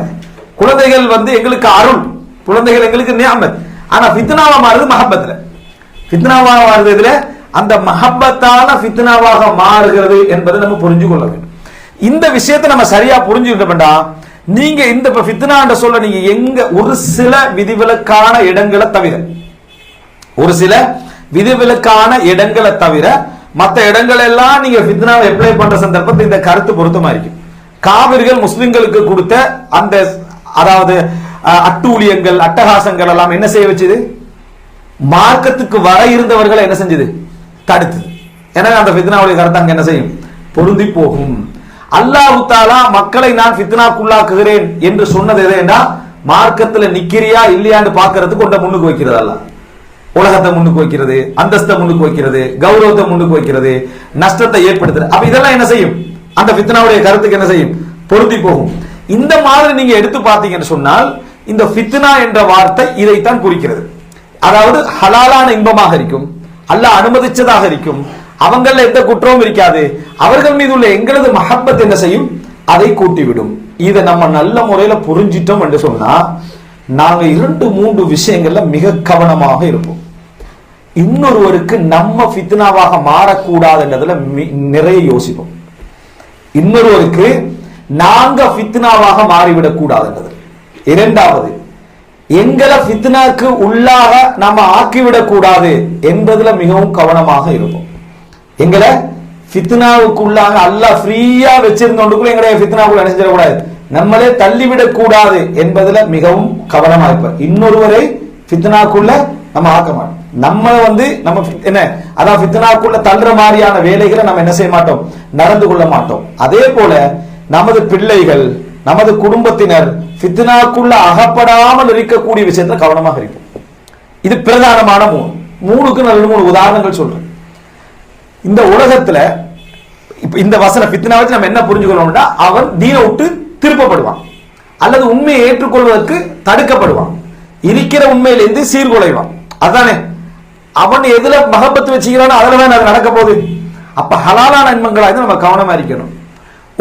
குழந்தைகள் வந்து எங்களுக்கு அருள், குழந்தைகள் எங்களுக்கு நியாமத். ஆனா ஃபித்னாவா மாறுது மஹப்பத்துல. ஃபித்னாவா மாறுது இதுல அந்த மஹப்பத்தால ஃபித்னாவாக மாறுகிறது என்பதை நம்ம புரிஞ்சு கொள்ள வேண்டும். இந்த விஷயத்தை நம்ம சரியா புரிஞ்சுக்கிட்டோம்டா, நீங்க இந்த ஃபித்னான்ற சொல்ல நீங்க எங்க ஒரு சில விதிவிலக்கான இடங்களை தவிர, ஒரு சில விதிவிலக்கான இடங்களை தவிர மற்ற இடங்கள் எல்லாம் நீங்க ஃபித்னாவை அப்ளை பண்ற சந்தர்ப்பத்தில் இந்த கருத்து பொருத்தமா இருக்கும். காவிர்கள் முஸ்லிம்களுக்கு கொடுத்த அந்த அதாவது அட்டூழியங்கள் அட்டகாசங்கள் எல்லாம் என்ன செய்ய வச்சது? மார்க்கத்துக்கு வர இருந்தவர்களை என்ன செஞ்சது? தடுத்தது. எனவே அந்த ஃபித்னாவுடைய கருத்து அங்க என்ன செய்யும்? பொருந்தி போகும். அல்லாஹ் தஆலா மக்களை நான் ஃபித்னாக்குள்ளாக்குகிறேன் என்று சொன்னது எதுனா மார்க்கத்துல நிக்கிறியா இல்லையான்னு பாக்குறதுக்கு கொண்ட முன்னுக்கு வைக்கிறதல்ல. உலகத்தை முன்னுக்கு வைக்கிறது, அந்தஸ்தை முன்னுக்கு வைக்கிறது, கௌரவத்தை முன்னுக்கு வைக்கிறது, நஷ்டத்தை ஏற்படுத்துறது. அப்ப இதெல்லாம் என்ன செய்யும்? அந்த ஃபித்னாவுடைய கருத்துக்கு என்ன செய்யும்? பொருந்தி போகும். இந்த மாதிரி நீங்க எடுத்து பார்த்தீங்கன்னு சொன்னால் இந்த ஃபித்னா என்ற வார்த்தை இதைத்தான் குறிக்கிறது. அதாவது ஹலாலான இன்பமாக இருக்கும், அல்லாஹ் அனுமதிச்சதாக இருக்கும், அவங்கள எந்த குற்றமும் இருக்காது, அவர்கள் மீது உள்ள எங்களது மஹப்பத் என்ன செய்யும்? அதை கூட்டிவிடும். இதை நம்ம நல்ல முறையில புரிஞ்சிட்டோம் என்று சொன்னா நாங்க 2-3 விஷயங்கள்ல மிக கவனமாக இருப்போம். இன்னொருவருக்கு நம்ம ஃபித்னாவாக மாறக்கூடாதுன்றதுல நிறைய யோசிப்போம். இன்னொருவருக்கு நாங்க ஃபித்னாவாக மாறிவிடக் கூடாதுன்றது. இரண்டாவது, எங்களை ஃபித்னாக்கு உள்ளாக நம்ம ஆக்கிவிடக் கூடாது என்பதுல மிகவும் கவனமாக இருப்போம். எங்களை ஃபித்னாவுக்கு உள்ளாக அல்லாஹ் ஃப்ரீயா வச்சிருந்தோண்டுக்குள்ள எங்களுடைய ஃபித்னாவுக்குள்ள நினைச்சிடக்கூடாது, நம்மளே தள்ளிவிடக் கூடாது என்பதுல மிகவும் கவனமா இருப்போம். இன்னொருவரை ஃபித்னாக்குள்ள நம்ம ஆக்க மாட்டோம். நம்ம நம்ம என்ன அதான் ஃபித்னாக்குள்ள தள்ளுற மாதிரியான வேலைகளை நம்ம என்ன செய்ய மாட்டோம், நடந்து கொள்ள மாட்டோம். அதே போல நமது பிள்ளைகள், நமது குடும்பத்தினர் ஃபித்னாக்குள்ள அகப்படாமல் இருக்கக்கூடிய விஷயத்துல கவனமாக இருக்கும். இது பிரதானமான 3க்கு நான் 2-3 உதாரணங்கள் சொல்றேன். இந்த உலகத்துல இப்ப இந்த வசன ஃபித்னா வச்சு நம்ம என்ன புரிஞ்சுக்கணும்னா, அவன் தீனை விட்டு திருப்பப்படுவான் அல்லது உண்மையை ஏற்றுக்கொள்வதற்கு தடுக்கப்படுவான், இருக்கிற உண்மையிலிருந்து சீர்குலைவான். அதானே அவன் எதுல மஹப்பத்து வச்சுக்கிறானோ அதுல தான் அது நடக்க போகுது. அப்ப ஹலாலான நன்மங்களாக நம்ம கவனமா இருக்கணும்.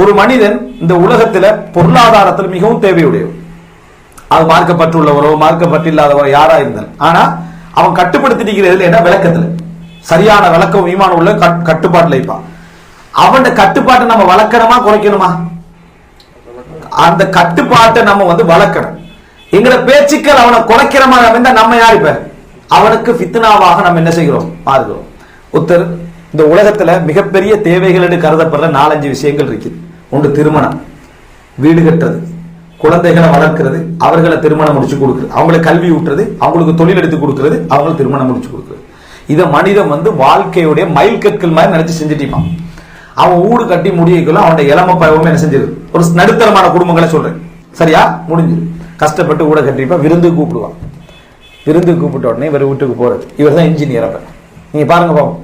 ஒரு மனிதன் இந்த உலகத்துல பொருளாதாரத்தில் மிகவும் தேவையுடையவர், அது மார்க்கப்பட்டுள்ளவரோ மார்க்கப்பட்டில்லாதவரோ யாரா இருந்தாலும், ஆனா அவன் கட்டுப்படுத்திட்டு என்ன விளக்கத்துல சரியான விளக்கம் ஈமான் உள்ள கட்டுப்பாட்டுல இருப்பான். அவன் கட்டுப்பாட்டை நம்ம வளர்க்கணுமா குறைக்கணுமா? அந்த கட்டுப்பாட்டை நம்ம வளர்க்கணும். எங்கட பேச்சுக்கள் அவனை குறைக்கிறமா நம்ம யார்? இப்ப அவனுக்கு ஃபித்னாவாக நம்ம என்ன செய்கிறோம்? மாறுகிறோம். ஒருத்தர் இந்த உலகத்துல மிகப்பெரிய தேவைகள் என்று கருதப்படுற 4-5 விஷயங்கள் இருக்கு. ஒன்று திருமணம், வீடு கட்டுறது, குழந்தைகளை வளர்க்கிறது, அவர்களை திருமணம் முடிச்சு கொடுக்குறது, அவங்களை கல்வி ஊட்டுறது, அவங்களுக்கு தொழில் எடுத்து கொடுக்கிறது, அவங்களுக்கு திருமணம் முடிச்சு கொடுக்குறது. இதை மனிதன் வாழ்க்கையுடைய மைல் கற்கள் மாதிரி நினைச்சு செஞ்சுட்டிப்பான். அவன் ஊடு கட்டி முடியக்குள்ள அவனுடைய இளம பருவம் என்ன செஞ்சிரு? ஒரு நடுத்தரமான குடும்பங்களை சொல்றேன், சரியா? முடிஞ்சு கஷ்டப்பட்டு ஊட கட்டிப்பான், விருந்து கூப்பிடுவான். விருந்து கூப்பிட்ட உடனே இவர் வீட்டுக்கு போறது, இவர் தான் இன்ஜினியர். அப்ப நீங்க பாருங்க பாவம்,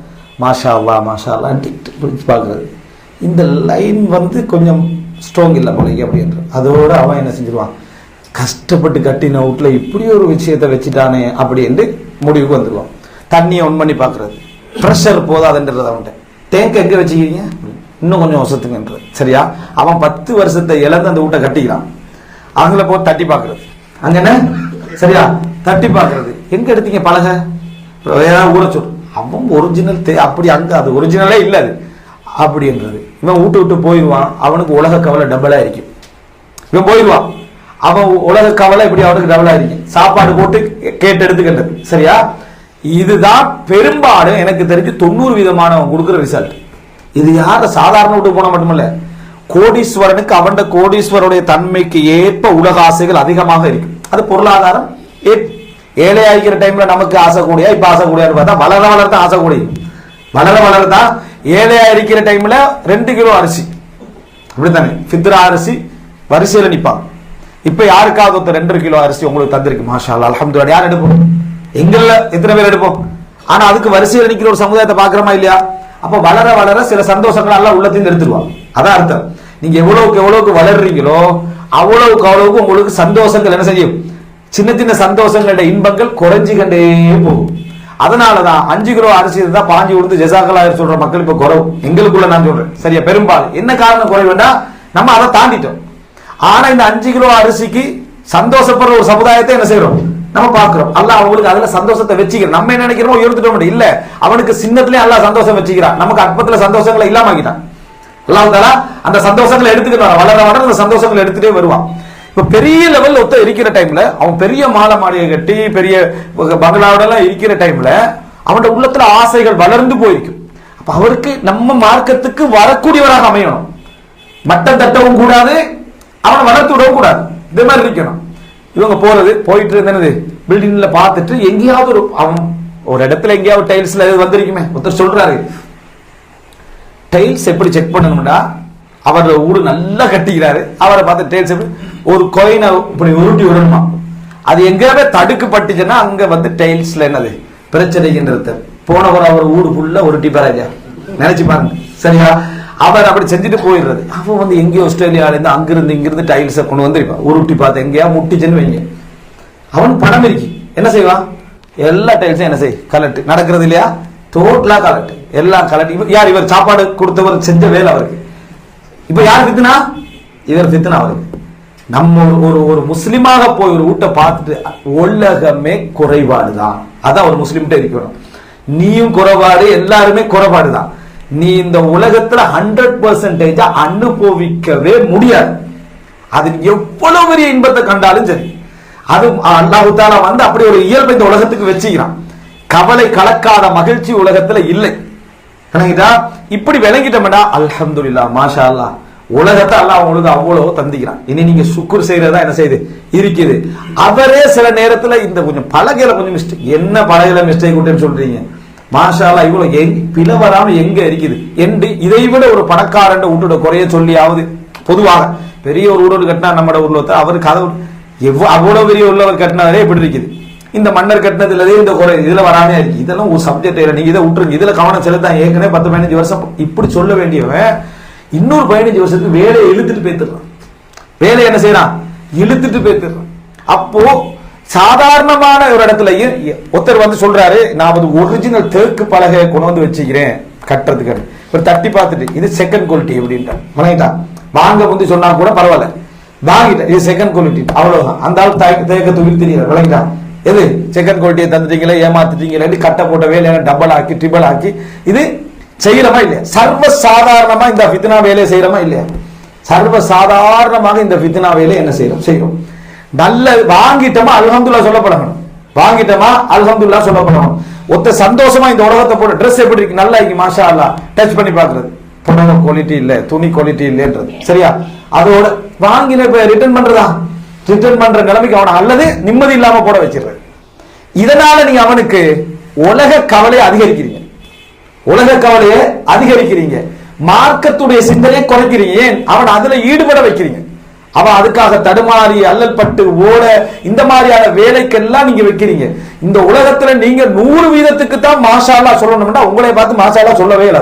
மாஷா அல்லா மாஷா அல்லான்னு பிடிச்சு பாக்குறது. இந்த லைன் கொஞ்சம் ஸ்ட்ராங் இல்லை போல அப்படின்ற அதோட அவன் என்ன செஞ்சிருவான், கஷ்டப்பட்டு கட்டின வீட்டுல இப்படி ஒரு விஷயத்தை வச்சுட்டானே அப்படி என்று முடிவுக்கு வந்துடுவான். தண்ணியை ஒன் பண்ணி பாக்குறது, ப்ரெஷர் போதாதுன்றது. அவன்கிட்ட டேங்க் எங்க வச்சுக்கிறீங்க, இன்னும் கொஞ்சம் வருஷத்துக்குன்றது, சரியா? அவன் 10 வருஷத்தை இழந்து அந்த வீட்டை கட்டிக்கிறான். அவங்கள போய் தட்டி பாக்குறது, அங்க என்ன சரியா தட்டி பாக்குறது, எங்க எடுத்தீங்க பழக ஊற சொல். அவன் ஒரிஜினல் அப்படி அங்க அது ஒரிஜினலே இல்லை அது அப்படின்றது. இவன் வீட்டு விட்டு போயிடுவான், அவனுக்கு உலக கவலை டபுளா இருக்கும். இவன் போயிடுவான், அவன் உலக கவலை இப்படி அவனுக்கு டபுளா இருக்கும். சாப்பாடு போட்டு கேட்டு எடுத்துக்கின்றது, சரியா? இதுதான் பெரும்பாலும் எனக்கு தெரிஞ்சு 90% கொடுக்குற ரிசல்ட். இது யார சாதாரண விட்டு போன மட்டுமல்ல, கோடீஸ்வரனுக்கு அவன் கோடீஸ்வரனுடைய தன்மைக்கு ஏற்ப உலக ஆசைகள் அதிகமாக இருக்கு. அது பொருளாதாரம். ஏழை ஆகிக்கிற டைம்ல நமக்கு ஆசை கூடியா, இப்ப ஆசை கூடியான்னு பார்த்தா வளர வளர்த்தான் ஆசை கூடிய, வளர வளர்த்தான். ஏழையா இருக்கிற டைம்ல 2 கிலோ அரிசி அப்படித்தானே ஃபித்ரா அரிசி வரிசையில நிப்பாங்க. இப்ப யாருக்காவது 2 கிலோ அரிசி உங்களுக்கு தந்திருக்கு, மாஷா அல்லாஹ் அல்ஹம்துலில்லாஹ். யார் எடுப்போம்? எங்கள்ல எத்தனை பேர் எடுப்போம்? ஆனா அதுக்கு வரிசையில் நிக்கிற ஒரு சமுதாயத்தை பாக்குறோமா இல்லையா? அப்ப வளர வளர சில சந்தோஷங்கள் எல்லாம் உள்ளத்தையும் எடுத்துருவாங்க. அதான் அர்த்தம். நீங்க எவ்வளவுக்கு வளர்றீங்களோ அவ்வளவுக்கு உங்களுக்கு சந்தோஷங்கள் என்ன செய்யும்? சின்ன சின்ன சந்தோஷங்களுடைய இன்பங்கள் குறைஞ்சிக்கண்டே போகும். அதனாலதான் 5 கிலோ அரிசி இருந்தா 5 கொடுத்து ஜெசாக்கலா சொல்ற மக்கள் இப்ப குறைவு. எங்களுக்குள்ள நான் சொல்றேன், சரியா? பெரும்பாலும் என்ன காரணம் குறைவுன்னா நம்ம அதை தாண்டிட்டோம். ஆனா இந்த 5 கிலோ அரிசிக்கு சந்தோஷப்படுற ஒரு சமுதாயத்தை என்ன செய்யறோம்? நம்ம பாக்குறோம். அல்லாஹ் அவங்களுக்கு அதுல சந்தோஷத்தை வச்சுக்கிறோம். நம்ம என்ன நினைக்கிறோம், உயர்த்துட்டோம் இல்ல, அவனுக்கு சின்னத்திலே அல்லாஹ் சந்தோஷம் வச்சுக்கிறான். நமக்கு அற்பத்துல சந்தோஷங்களை இல்லாம ஆகிட்டான். அல்லாஹ் தஆலா அந்த சந்தோஷங்களை எடுத்துக்கிட்டு வளர வளர அந்த சந்தோஷங்களை எடுத்துட்டே வருவான். இப்ப பெரிய லெவல் ஒத்த இருக்கிற டைம்ல அவன் பெரிய மாலை மாளிகை கட்டி பெரிய பங்களாவோட எல்லாம் இருக்கிற டைம்ல அவனோட உள்ளத்துல ஆசைகள் வளர்ந்து போயிருக்கும். அப்ப அவருக்கு நம்ம மார்க்கத்துக்கு வரக்கூடியவராக அமையணும். மட்டம் தட்டவும் கூடாது, அவனை வளர்த்து விடவும் கூடாது. இதே மாதிரி இருக்கணும். இவங்க போயிட்டு இருந்தது பில்டிங்ல பார்த்துட்டு எங்கேயாவது அவன் ஒரு இடத்துல எங்கேயாவது டைல்ஸ்ல வந்திருக்குமே. ஒருத்தர் சொல்றாரு, டைல்ஸ் எப்படி செக் பண்ணணும்டா, அவர் ஊடு நல்லா கட்டிக்கிறாரு, அவரை பார்த்து டைல்ஸ் எப்படி ஒரு கோயினை இப்படி உருட்டி விடணுமா, அது எங்கேயாவே தடுக்கப்பட்டுச்சுன்னா அங்க வந்து டைல்ஸ்ல என்னது பிரச்சனைன்றது. போனவர் அவர் ஊடு ஃபுல்லா உருட்டி பாருங்க, நினைச்சு பாருங்க சரியா. அவர் அப்படி செஞ்சுட்டு போயிடுறது. அவன் வந்து எங்கேயோ ஆஸ்திரேலியால இருந்து அங்கிருந்து இங்கிருந்து டைல்ஸை கொண்டு வந்து உருட்டி பார்த்து எங்கேயா முட்டிச்சுன்னு வைங்க, அவன் பணம் இருக்கு என்ன செய்வான், எல்லா டைல்ஸும் என்ன செய் கலட்டு நடக்கிறது இல்லையா, டோட்டலா கலட்டு எல்லாம் கலட்டு. யார் இவர் சாப்பாடு கொடுத்தவர் செஞ்ச வேலை அவருக்கு. இப்ப யார் ஃபித்னா, இவர் ஃபித்னா அவருக்கு. நம்ம ஒரு முஸ்லிமாக போய் ஒரு வீட்டை பார்த்துட்டு உலகமே குறைபாடுதான், அதான் ஒரு முஸ்லிம்கிட்ட இருக்கணும். நீயும் குறைபாடு, எல்லாருமே குறைபாடுதான். நீ இந்த உலகத்துல 100% அனுபவிக்கவே முடியாது. அது எவ்வளவு பெரிய இன்பத்தை கண்டாலும் சரி, அது அல்லாஹ் தஆலா வந்து அப்படி ஒரு இயல்பை இந்த உலகத்துக்கு வச்சுக்கிறான். கவலை கலக்காத மகிழ்ச்சி உலகத்துல இல்லை. இப்படி விளங்கிட்டோம்னா அல்ஹம்துலில்லாஹ் மாஷா அல்லாஹ், உலகத்தை அல்லாஹ் உங்களுக்கு அவ்வளவு தந்திக்கிறான். இனி நீங்க சுக்குர் செய்யறதா என்ன செய்யுது இருக்குது. அவரே சில நேரத்துல இந்த கொஞ்சம் பலகையில கொஞ்சம் மிஸ்டேக், என்ன பலகையில மிஸ்டேக் விட்டுன்னு சொல்றீங்க, மாஷா அல்லாஹ் இவ்வளவு பிழை வராம எங்க இருக்குது என்று இதை விட ஒரு பணக்காரன் வீட்டோட குறைய சொல்லியாவது. பொதுவாக பெரிய ஒரு ஊரோடு கட்டினா நம்ம ஊர்ல அவர் கதவு அவ்வளவு பெரிய உள்ளவர் கட்டினாலே எப்படி இருக்குது, இந்த மன்னர் கட்டினதுலதே இந்த குறை இதுல வராமே இருக்கு. இதெல்லாம் ஒரு சப்ஜெக்ட் இல்லை, நீங்க இதை விட்டுருங்க, இதுல கவனம் செலுத்தான். ஏற்கனவே 10-15 வருஷம் இப்படி சொல்ல வேண்டியவன் இன்னொரு 15 வருஷத்துக்கு வேலையை இழுத்துட்டு போய்த்துறான். வேலை என்ன செய்யறான், இழுத்துட்டு போய்த்துறான். அப்போ சாதாரணமான ஒரு இடத்துலயும் ஒருத்தர் வந்து சொல்றாரு, நான் வந்து ஒரிஜினல் தேக்கு பலகையை கொண்டு வந்து வச்சுக்கிறேன் கட்டுறதுக்கு. ஒரு தட்டி பார்த்துட்டு இது செகண்ட் குவாலிட்டி அப்படின்ட்டான். வணங்கிட்டான். வாங்க முந்தி சொன்னா கூட பரவாயில்ல, வாங்கிட்டேன் இது செகண்ட் குவாலிட்டி அவ்வளவுதான். அந்த ஆள் தேக்க துவில் தெரியல. விளங்கிட்டான். எது செகண்ட் குவாலிட்டியை தந்துட்டீங்களே, ஏமாத்திட்டீங்களே, கட்ட போட்ட வேலையை டபுள் ஆக்கி ட்ரிபிள் ஆக்கி இது செய்யறமா இல்லையா? சர்வ சாதாரணமா இந்த ஃபித்னா வேலையை செய்யறமா இல்லையா? சர்வ சாதாரணமாக இந்த ஃபித்னா வேலையை என்ன செய்யறோம். நல்ல வாங்கிட்டோமா அல்ஹம்துலில்லாஹ் சொல்லப்படணும், வாங்கிட்டோமா அல்ஹம்துலில்லாஹ் சொல்லப்படணும். ஒத்த சந்தோஷமா இந்த உலகத்தை போட ட்ரெஸ் எப்படி இருக்கு, நல்லா இருக்கு மாஷா அல்லாஹ், டச் பண்ணி பாக்குறது, புடவை குவாலிட்டி இல்ல, துணி குவாலிட்டி இல்லைன்றது சரியா. அதோட வாங்கின ரிட்டர்ன் பண்றதா, ரிட்டர்ன் பண்ற நிலைமைக்கு அவனை அல்லது நிம்மதி இல்லாம போட வச்சிருக்க. இதனால நீங்க அவனுக்கு உலக கவலையை அதிகரிக்கிறீங்க, உலக கவலையை அதிகரிக்கிறீங்க, மார்க்கத்துடைய சிந்தனையை குறைக்கிறீங்க. ஏன் அவன் அதுல ஈடுபட வைக்கிறீங்க. அவன் அதுக்காக தடுமாறி அல்லல் பட்டு ஓட இந்த மாதிரியான வேலைக்கெல்லாம் நீங்க வைக்கிறீங்க. இந்த உலகத்துல நீங்க 100% தான் மாஷா அல்லாஹ் சொல்லணும்னா உங்களை பார்த்து மாஷா அல்லாஹ் சொல்லவே இல்லை.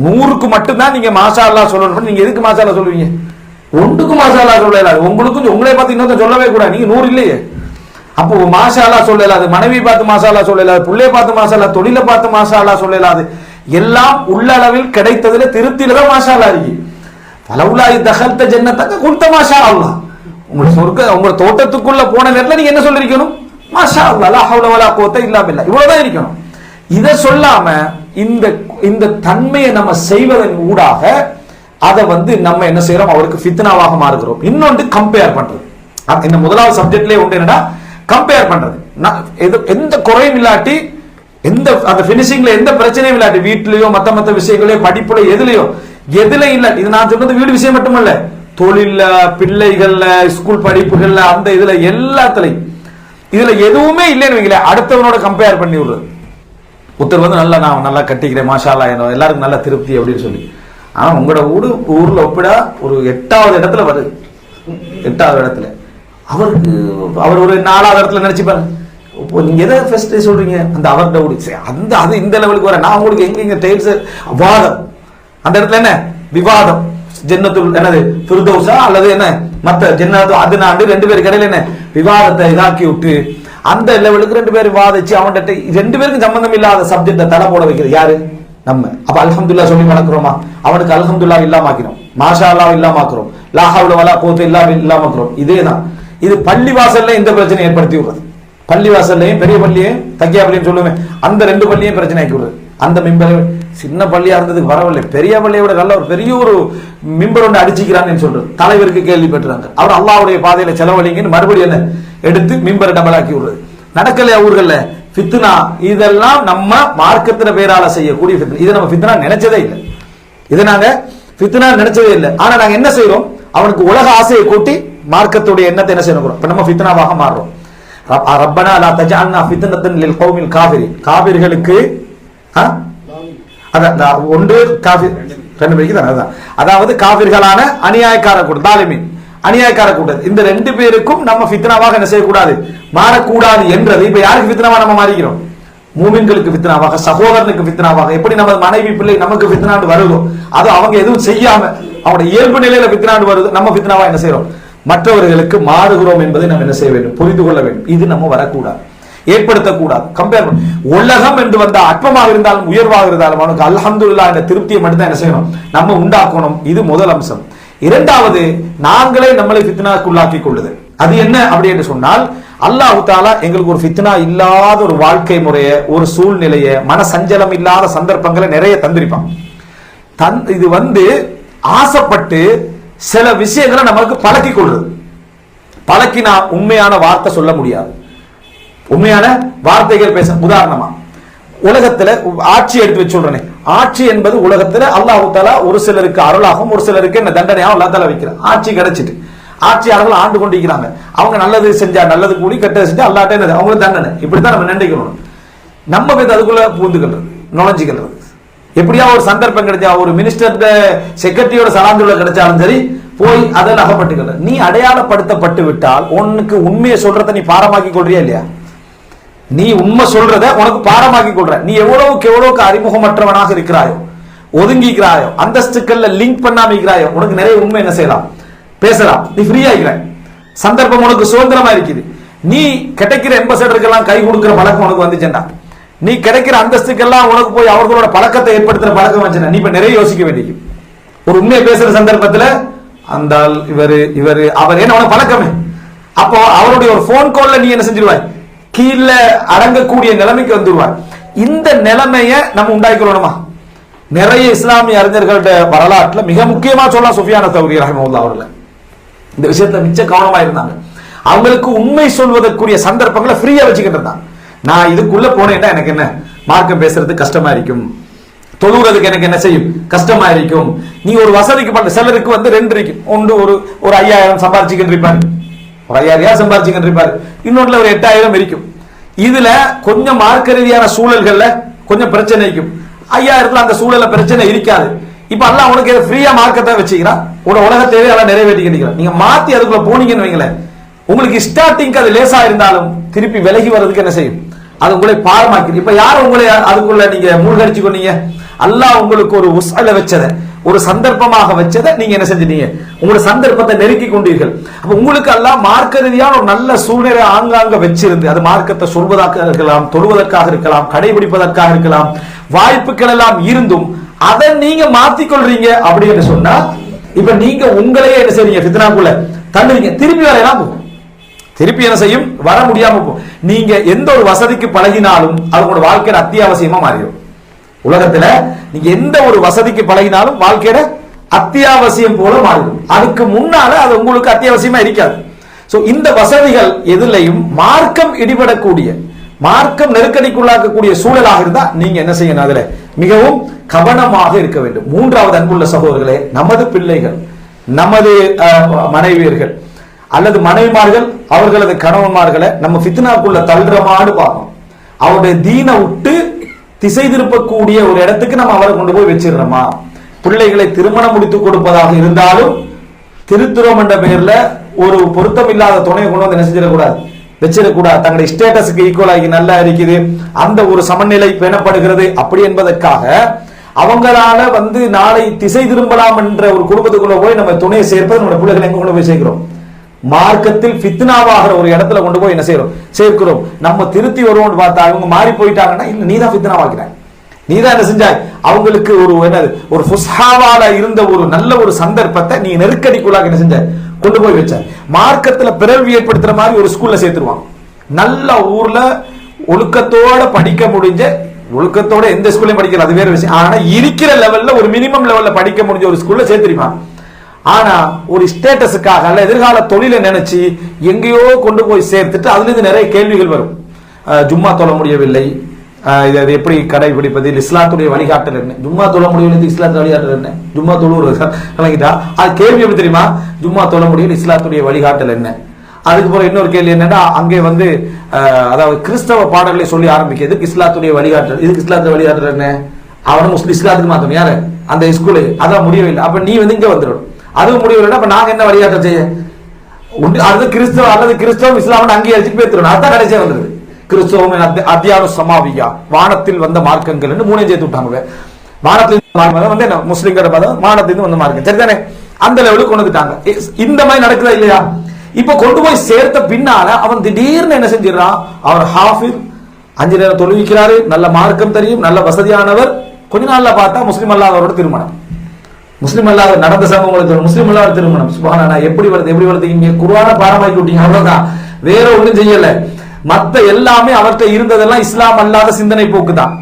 100க்கு மட்டும்தான் நீங்க மாஷா அல்லாஹ் சொல்லணும். நீங்க எதுக்கு மாஷா அல்லாஹ் சொல்லுவீங்க? ஒன்றுக்கும் மாஷா அல்லாஹ் சொல்லல. உங்களுக்கும் உங்களை பார்த்து இன்னொரு சொல்லவே கூடாது. நீங்க 100 இல்லையே. அப்போ மாஷா அல்லாஹ் சொல்லலாது, மனைவி பார்த்து மாஷா அல்லாஹ் சொல்லலாது, பிள்ளைய பார்த்து மாஷா அல்லாஹ், தொழிலை பார்த்து மாஷா அல்லாஹ் சொல்லலாது. எல்லாம் உள்ளளவில் கிடைத்ததுல திருப்தியில தான் மாஷா அல்லாஹ் இருக்கு. பலவுலாய் தகல்த ஜன்னத்தக்க குல்த மாஷா அல்லாஹ். உங்க சொர்க்க உங்க தோட்டத்துக்குள்ள போன நேரத்துல நீங்க என்ன சொல்லிருக்கணும்? மாஷா அல்லாஹ், லா ஹவ்ல வலா குவத்த இல்லா பில்லாஹ், இவ்வளவுதான் இருக்கணும். இதை சொல்லாம இந்த தன்மையை நம்ம செய்வதன் ஊடாக அதை வந்து நம்ம என்ன செய்யறோம், அவருக்கு ஃபித்னாவாக மாறுகிறோம். இன்னொன்று கம்பேர் பண்றது. இந்த முதலாவது சப்ஜெக்ட்லயே உண்டு என்னன்னா கம்பேர் பண்றது. எந்த குறையும் இல்லாட்டி, எந்த அந்த பினிஷிங்ல எந்த பிரச்சனையும் இல்லாட்டி, வீட்லயோ மத்த விஷயங்களோ படிப்புல எதுல இல்ல. இது நான் சொல்றது வீடு விஷயம் மட்டுமல்ல, தொழில்ல, பிள்ளைகள்ல, ஸ்கூல் படிப்புகள்ல, அந்த இதுல எல்லாத்துலயும் இதுல எதுவுமே இல்லைன்னு வைக்கல, அடுத்தவனோட கம்பேர் பண்ணி விடுறது. ஒருத்தர் வந்து நான் நல்லா கட்டிக்கிறேன் மாஷா அல்லாஹ், எல்லாருக்கும் நல்ல திருப்தி அப்படின்னு சொல்லி. ஆனா உங்களோட ஊர்ல ஒப்பிடா ஒரு 8வது இடத்துல வருது. 8வது இடத்துல அவர் ஒரு 4வது இடத்துல நினைச்சுப்பாரு. நீங்க எதை ஃபர்ஸ்ட் சொல்றீங்க, அந்த அவர்கிட்ட ஓடி அந்த அது இந்த லெவலுக்கு வர. நான் உங்களுக்கு எங்க டைல்ஸ் வாதம், அந்த இடத்துல என்ன விவாதம், ஜன்னத்துல் என்னது ஃபிர்தௌஸா அல்லது என்ன மத்த ஜன்னத்து அதுனாண்டு 2 பேருக்கு இடையில என்ன விவாதத்தை இதாக்கி விட்டு அந்த லெவலுக்கு 2 பேரும் வாதிச்சு அவன்கிட்ட 2 பேருக்கும் சம்பந்தம் இல்லாத சப்ஜெக்டை தலை போட வைக்கிறது யாரு? நம்ம. அப்ப அல்ஹம்துலில்லாஹ் சொல்லி வளர்க்கிறோமா? அவனுக்கு அல்ஹம்துலில்லாஹ் இல்லாமாக்கிறோம், மாஷா அல்லாஹ் இல்லாமாக்கிறோம், லா ஹவ்ல வலா குவத்த இல்லா பில்லாஹ் இல்லாமாக்கிறோம். இதேதான் இது பள்ளி வாசல்ல இந்த பிரச்சனை ஏற்படுத்தி விடுறது. பள்ளி வாசல்லையும் பெரிய பள்ளியும் தக்கியா பள்ளியும் சொல்லுவேன், அந்த 2 பள்ளியும் பிரச்சனை ஆக்கி விடுறது. அந்த மிம்பர் சின்ன பள்ளியா இருந்ததுக்கு வரவில்லை, பெரிய பள்ளியை விட நல்ல ஒரு பெரிய ஒரு மிம்பர் ஒன்று அடிச்சுக்கிறான்னு சொல்றது. தலைவருக்கு கேள்வி பெற்றாங்க, அவர் அல்லாஹ்வுடைய பாதையில செலவழிங்கன்னு மறுபடியும் என்ன எடுத்து மிம்பர் டபுள் ஆக்கி விடுறது. நடக்கலையா ஊர்கள்ல ஃபித்னா? இதெல்லாம் நம்ம மார்க்கத்தின பேரால செய்யக்கூடிய ஃபித்னா. இதை நம்ம ஃபித்னா நினைச்சதே இல்லை, இதை நாங்க ஃபித்னா நினைச்சதே இல்லை. ஆனா நாங்க என்ன செய்யறோம், அவனுக்கு உலக ஆசையை கூட்டி மார்க்கத்துடைய எண்ணத்தை என்ன செய்யணும், இப்ப நம்ம ஃபித்னாவாக மாறுறோம். ரப்பனா லா தஜஅல்னா ஃபித்னத்தன் லில் கௌமில் காஃபிரின், காபிர்களுக்கு ஒன்று காஃபிர் 2 பேருக்கு தான். அதாவது காபிர்களான அநியாயக்காரர் கூட தாலிமின், அநியாயக்கார கூட்டத்தில் இந்த ரெண்டு பேருக்கும் நம்ம ஃபித்னாவாக என்ன செய்யக்கூடாது, மாறக்கூடாது என்றது. இப்ப யாருக்கு ஃபித்னாவா நம்ம மாறிக்கிறோம்? மூமின்களுக்கு ஃபித்னாவாக, சகோதரனுக்கு ஃபித்னாவாக. எப்படி நம்ம மனைவி பிள்ளை நமக்கு ஃபித்னாண்டு வருதோ, அது அவங்க எதுவும் செய்யாம அவங்களுடைய இயல்பு நிலையில ஃபித்னாண்டு வருது, நம்ம ஃபித்னாவா என்ன செய்யறோம், மற்றவர்களுக்கு மாறுகிறோம் என்பதை நம்ம என்ன செய்ய வேண்டும், புரிந்து கொள்ள வேண்டும். இது நம்ம வரக்கூடாது, ஏற்படுத்தக்கூடாது. கம்பேர் உலகம் என்று வந்த அற்பமாக இருந்தாலும் உயர்வாக இருந்தாலும் அவனுக்கு அல்ஹம்துலில்லாஹ் என்ற திருப்தியை மட்டும் தான் என்ன செய்யணும், நம்ம உண்டாக்கணும். இது முதல் அம்சம். இரண்டாவது, நாங்களே நம்மளை ஃபித்னாக்குள்ளாக்கி கொள்ளுது. அது என்ன அப்படி என்று சொன்னால், அல்லாஹ் தஆலா எங்களுக்கு ஒரு ஃபித்னா இல்லாத ஒரு வாழ்க்கை முறைய, ஒரு சூழ்நிலைய, மன சஞ்சலம் இல்லாத சந்தர்ப்பங்களை நிறைய தந்திருப்பான். இது ஆசைப்பட்டு சில விஷயங்களை நமக்கு பழக்கி கொள்றது. பழக்கினா உண்மையான வார்த்தை சொல்ல முடியாது, உண்மையான வார்த்தைகள் பேச. உதாரணமா உலகத்துல ஆட்சி எடுத்து வச்சு சொல்றேன். ஆட்சி என்பது உலகத்துல அல்லாஹ் தஆலா ஒரு சிலருக்கு அருளாகவும் ஒரு சிலருக்கு என்ன தண்டனையாகவும் அல்லாஹ் தஆலா வைக்கிறான். ஆட்சி கிடைச்சிட்டு ஆட்சியாளர்கள் ஆண்டு கொண்டிருக்கிறாங்க. அவங்க நல்லது செஞ்சா நல்லது கூலி, கெட்டது செஞ்சா அல்லாஹ்ட்ட என்னது அவங்களுக்கு தண்டனை. இப்படித்தான் நம்ம நினைக்கணும். நம்ம அதுக்குள்ள பூந்துக்கிறது, நுழைஞ்சிக்கிறது. எப்படியா ஒரு சந்தர்ப்பம் கிடைச்சா, ஒரு மினிஸ்டர் செக்ரட்டரியோட சலாந்துள்ள கிடைச்சாலும் சரி, போய் அதில் அகப்பட்டுக்கல. நீ அடையாளப்படுத்தப்பட்டு விட்டால் உனக்கு உண்மையை சொல்றத நீ பாரமாக்கி கொள்றியா இல்லையா? நீ உண்மை சொல்றத உனக்கு பாரமாக்கி கொள்ற. நீ எவ்வளவுக்கு அறிமுகமற்றவனாக இருக்கிறாயோ, ஒதுங்கிக்கிறாயோ, அந்தஸ்துக்கள்ல லிங்க் பண்ணாம இருக்கிறாயோ, உனக்கு நிறைய உண்மை என்ன செய்யலாம், பேசலாம். நீ ஃப்ரீயா இருக்கிற, சந்தர்ப்பம் உனக்கு சுதந்திரமா இருக்குது. நீ கிடைக்கிற எம்பசடருக்கெல்லாம் கை கொடுக்கிற பழக்கம் உனக்கு வந்துச்சேன்டா, நீ கிடைக்கிற அந்தஸ்துக்கெல்லாம் உனக்கு போய் அவர்களோட பழக்கத்தை ஏற்படுத்துற பழக்கம் வந்துச்சுன்னா நீ இப்ப நிறைய யோசிக்க வேண்டியது. ஒரு உண்மையை பேசுற சந்தர்ப்பத்துல அந்த இவரு அவர் என்ன உனக்கு பழக்கமே. அப்போ அவருடைய ஒரு போன் கால்ல நீ என்ன செஞ்சிருவாய், கீழே அடங்கக்கூடிய நிலைமைக்கு வந்துருவார். இந்த நிலைமைய நம்ம உண்டாக்கிக்கணுமா? நிறைய இஸ்லாமிய அறிஞர்களோட வரலாற்றுல மிக முக்கியமா சொல்லலாம் சுஃபியான் தௌரி ரஹ்மத்துல்லாஹி அவர்கள் இந்த விஷயத்துல மிச்ச கவனமா இருந்தாங்க. அவங்களுக்கு உண்மை சொல்வதற்குரிய சந்தர்ப்பங்களை ஃப்ரீயா வச்சுக்கிட்டு இருந்தாங்க. நான் இதுக்குள்ள போனேன்னா எனக்கு என்ன, மார்க்கம் பேசுறதுக்கு கஷ்டமா இருக்கும், தொழுகிறதுக்கு எனக்கு என்ன செய்யும், கஷ்டமா இருக்கும். நீ ஒரு வசதிக்கு பண்ண சிலருக்கு ரெண்டு இருக்கும். ஒன்று ஒரு 5000 சம்பாதிச்சுக்கிட்டு இருப்பாரு, ஒரு 5000 சம்பாதிச்சுக்கிட்டு இருப்பாரு, இன்னொன்றுல ஒரு 8000 இருக்கும். இதுல கொஞ்சம் மார்க்க ரீதியான சூழல்கள்ல கொஞ்சம் பிரச்சனை இருக்கும். 5000த்துல அந்த சூழல்ல பிரச்சனை இருக்காது. இப்ப அல்லாஹ் உனக்கு ஃப்ரீயா மார்க்கத்தை வச்சுக்கிறான், உலக தேவை எல்லாம் நிறைவேற்றிக்கிறான். நீங்க மாத்தி அதுக்குள்ள போனீங்கன்னு வைங்களேன், உங்களுக்கு ஸ்டார்டிங் அது லேசா இருந்தாலும் திருப்பி விலகி வர்றதுக்கு என்ன செய்யும், அது உங்களை பாரமாக்கி. இப்ப யார் உங்களை அதுக்குள்ள நீங்க மூழ்கடிச்சு கொண்டீங்க? அல்லாஹ் உங்களுக்கு ஒரு உஸ்அல வச்சதை, ஒரு சந்தர்ப்பமாக வச்சதை நீங்க என்ன செஞ்சிட்டீங்க, உங்களோட சந்தர்ப்பத்தை நெருக்கி கொண்டீர்கள். அப்ப உங்களுக்கு அல்லாஹ் மார்க்க ரீதியான ஒரு நல்ல சூழ்நிலை ஆங்காங்க வச்சிருந்து, அது மார்க்கத்தை சொல்வதாக இருக்கலாம், தொழுவதற்காக இருக்கலாம், கடைபிடிப்பதற்காக இருக்கலாம், வாய்ப்புகள் எல்லாம் இருந்தும் அதை நீங்க மாத்திக்கொள்றீங்க அப்படின்னு சொன்னா, இப்ப நீங்க உங்களையே என்ன செய்றீங்க, ஃபித்னாக்குள்ள தள்ளுறீங்க. திருப்பி வரையலாம் போகும், திருப்பி என்ன செய்யும், வர முடியாம போகும். நீங்க எந்த ஒரு வசதிக்கு பழகினாலும் அது உங்களோட வாழ்க்கையில அத்தியாவசியமா மாறிடும். உலகத்துல நீங்க எந்த ஒரு வசதிக்கு பழகினாலும் வாழ்க்கையில அத்தியாவசியம் போல மாறிடும். அதுக்கு முன்னால அது உங்களுக்கு அத்தியாவசியமா இருக்காது. சோ இந்த வசதிகள் எதுலையும் மார்க்கம் இடிபடக்கூடிய, மார்க்கம் நெருக்கடிக்குள்ளாக்கக்கூடிய சூழலாக இருந்தா நீங்க என்ன செய்யணும், அதுல மிகவும் கவனமாக இருக்க வேண்டும். மூன்றாவது அன்புள்ள சகோதரர்களே, நமது பிள்ளைகள், நமது மனைவியர்கள் அல்லது மனைவிமார்கள் அவர்களது கணவன்மார்களை நம்ம ஃபித்னாக்குள்ள தள்ளுறமாடு பார்க்கணும். அவருடைய தீனை விட்டு திசை திருப்பக்கூடிய ஒரு இடத்துக்கு நம்ம அவரை கொண்டு போய் வச்சிடறோமா? பிள்ளைகளை திருமணம் முடித்து கொடுப்பதாக இருந்தாலும் திருத்துறோம் என்ற பெயர்ல ஒரு பொருத்தம் இல்லாத துணையை கொண்டு வந்து என்ன செஞ்சிடக்கூடாது, வச்சிடக்கூடாது. தங்களுடைய ஸ்டேட்டஸுக்கு ஈக்குவலாகி நல்லா இருக்குது, அந்த ஒரு சமநிலை பேணப்படுகிறது அப்படி என்பதற்காக அவங்களால நாளை திசை திரும்பலாம் என்ற ஒரு குடும்பத்துக்குள்ள போய் நம்ம துணையை சேர்ப்பது நம்ம பிள்ளைகளை எங்க கொண்டு போய் சேர்க்கிறோம், மார்க்கத்தில் ஃபித்னாவாகிற ஒரு இடத்துல கொண்டு போய் என்ன செய்யறோம், சேர்க்கிறோம். நம்ம திருத்தி வருவோம்னு பார்த்தா அவங்க மாறி போயிட்டாங்கன்னா, இல்ல நீதான் ஃபித்னாவாக்கிற, நீதான் என்ன செஞ்சாய், அவங்களுக்கு ஒரு ஃபுஸ்ஹாவால இருந்த ஒரு நல்ல ஒரு சந்தர்ப்பத்தை நீ நெருக்கடிக்குள்ளாக என்ன செஞ்ச, கொண்டு போய் வச்ச. மார்க்கத்துல பிறழ்வி ஏற்படுத்துற மாதிரி ஒரு ஸ்கூல்ல சேர்த்துருவான். நல்ல ஊர்ல ஒழுக்கத்தோட படிக்க முடிஞ்ச, ஒழுக்கத்தோட எந்த ஸ்கூல்லையும் படிக்கிறது அது வேற விஷயம், ஆனா இருக்கிற லெவல்ல ஒரு மினிமம் லெவல்ல படிக்க முடிஞ்ச ஒரு ஸ்கூல்ல சேர்த்திருப்பான். ஆனா ஒரு ஸ்டேட்டஸுக்காக அல்ல எதிர்கால தொழிலை நினைச்சு எங்கேயோ கொண்டு போய் சேர்த்துட்டு அதுல இருந்து நிறைய கேள்விகள் வரும். ஜும்மா தொழ முடியவில்லை, இது எப்படி கடைபிடிப்பது, இஸ்லாத்துடைய வழிகாட்டல் என்ன, ஜும்மா தொழ முடியவில்லை இஸ்லாத்துடைய வழிகாட்டல் என்ன, ஜும்மா தொழுவது கலங்கிட்டா அது கேள்வி எப்படி தெரியுமா, ஜும்மா தொழ முடியல இஸ்லாத்துடைய வழிகாட்டல் என்ன. அதுக்கு போற இன்னொரு கேள்வி என்னன்னா, அங்கே அதாவது கிறிஸ்தவ பாடல்களை சொல்லி ஆரம்பிக்கிறதுக்கு இஸ்லாத்துடைய வழிகாட்டல், இதுக்கு இஸ்லாத்துடைய வழிகாட்டல் என்ன, அவனை முஸ்லிம் இஸ்லாத்துக்கு மாத்தணும் யாரு அந்த ஸ்கூலு, அதான் முடியவில்லை. அப்ப நீ இங்க வந்துடும், அதுவும் முடியவில்லை. அப்ப நாங்க என்ன வழிகாட்டல் செய்ய, அது கிறிஸ்தவ அல்லது கிறிஸ்தவம் இஸ்லாம் அங்கீகரிச்சு பேத்துறோம். அதான் கடைசியா வந்தது கிறிஸ்தவம் அத்தியானு சமாவியா, வானத்தில் வந்த மார்க்கங்கள் மூணே சேர்த்து விட்டாங்க. வானத்தில் வந்து என்ன முஸ்லிம்கிற மதம், வானத்திலிருந்து வந்த மார்க்கம், சரிதானே? அந்த லெவலுக்கு கொண்டு வந்துட்டாங்க. இந்த மாதிரி நடக்குதா இல்லையா? இப்ப கொண்டு போய் சேர்த்த பின்னால அவன் திடீர்னு என்ன செஞ்சிடறான், அவர் ஹாஃபிஸ், 5 நேரம் தொழுவிக்கிறாரு, நல்ல மார்க்கம் தெரியும், நல்ல வசதியானவர். கொஞ்ச நாள்ல பார்த்தா முஸ்லிம் அல்லாதவரோட திருமணம். முஸ்லிம் அல்லாத நடந்த சம்பவங்களுக்கு முஸ்லிம் அல்லாத திருமணம். சுப்ஹானல்லாஹ், எப்படி வருது இங்க குர்ஆனை பாரமாக்கி விட்டீங்க, அவ்வளவுதான், வேற ஒண்ணும் செய்யல. மத்த எல்லாமே அவர்கிட்ட இருந்ததெல்லாம் இஸ்லாம் அல்லாத சிந்தனை போக்கு தான்.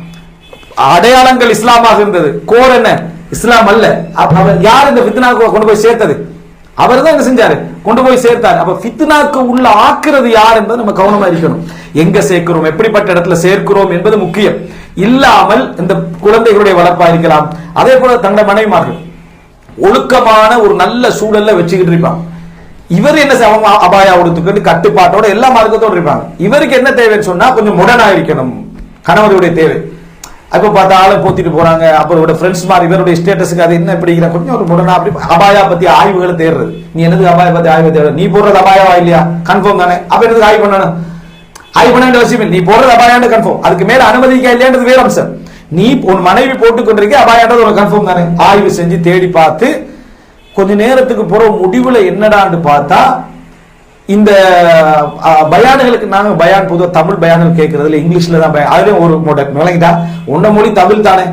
அடையாளங்கள் இஸ்லாமாக இருந்தது, கோர் என்ன இஸ்லாம் அல்ல. அவர் யார் இந்த ஃபித்னாக்கு கொண்டு போய் சேர்த்தது? அவர் தான் என்ன செஞ்சாரு, கொண்டு போய் சேர்த்தாரு. அப்ப ஃபித்னாக்கு உள்ள ஆக்குறது யார் என்பது நம்ம கவனமா இருக்கணும். எங்க சேர்க்கிறோம், எப்படிப்பட்ட இடத்துல சேர்க்கிறோம் என்பது முக்கியம். இல்லாமல் இந்த குழந்தைகளுடைய வளர்ப்பா இருக்கலாம், அதே போல தங்களோட மனைவிமார்கள் ஒழுக்கமான ஒரு நல்ல சூழல்ல வச்சுக்கிட்டு இருப்பாங்க. இவர் என்ன செய்வாங்க, அபாயா உடுத்துக்கிட்டு கட்டுப்பாட்டோட எல்லா மார்க்கத்தோடு இருப்பாங்க. இவருக்கு என்ன தேவைன்னு சொன்னா கொஞ்சம் முடனா இருக்கணும், கணவருடைய தேவை. அப்ப பார்த்தா ஆளை போத்திட்டு போறாங்க, அப்புறம் ஃப்ரெண்ட்ஸ் மாதிரி இவருடைய ஸ்டேட்டஸுக்கு அது என்ன இப்படி கொஞ்சம் ஒரு முடனா அப்படி அபாயா பத்தி ஆய்வுகளை தேடுறது. நீ என்னது அபாயா பத்தி ஆய்வு தேடுறது? நீ போடுறது அபாயாவா இல்லையா, கன்ஃபார்ம் தானே? அப்ப என்னது ஆய்வு பண்ணணும்? ஆய்வு பண்ண அவசியம் இல்லை. நீ போடுறது அபாயான்னு கன்ஃபார்ம், அதுக்கு மேல அனுமதிக்கா இல்லையான்றது வேற அம்சம். நீ உன் மனைவி போட்டுக் கொண்டிருக்க அபாயான்றது ஒரு கன்ஃபார்ம் தானே? ஆய்வு செஞ்சு தேடி பார்த்து கொஞ்ச நேரத்துக்கு போற முடிவுல என்னடான்னு பார்த்தா, இந்த பயானுகளுக்கு நாங்க பயான் பொதுவாக தமிழ் பயான்கள் கேட்கறதுல இங்கிலீஷ்ல தான் அதுலயும் ஒரு விளங்கிட்டா உன்ன மொழி தமிழ் தானே.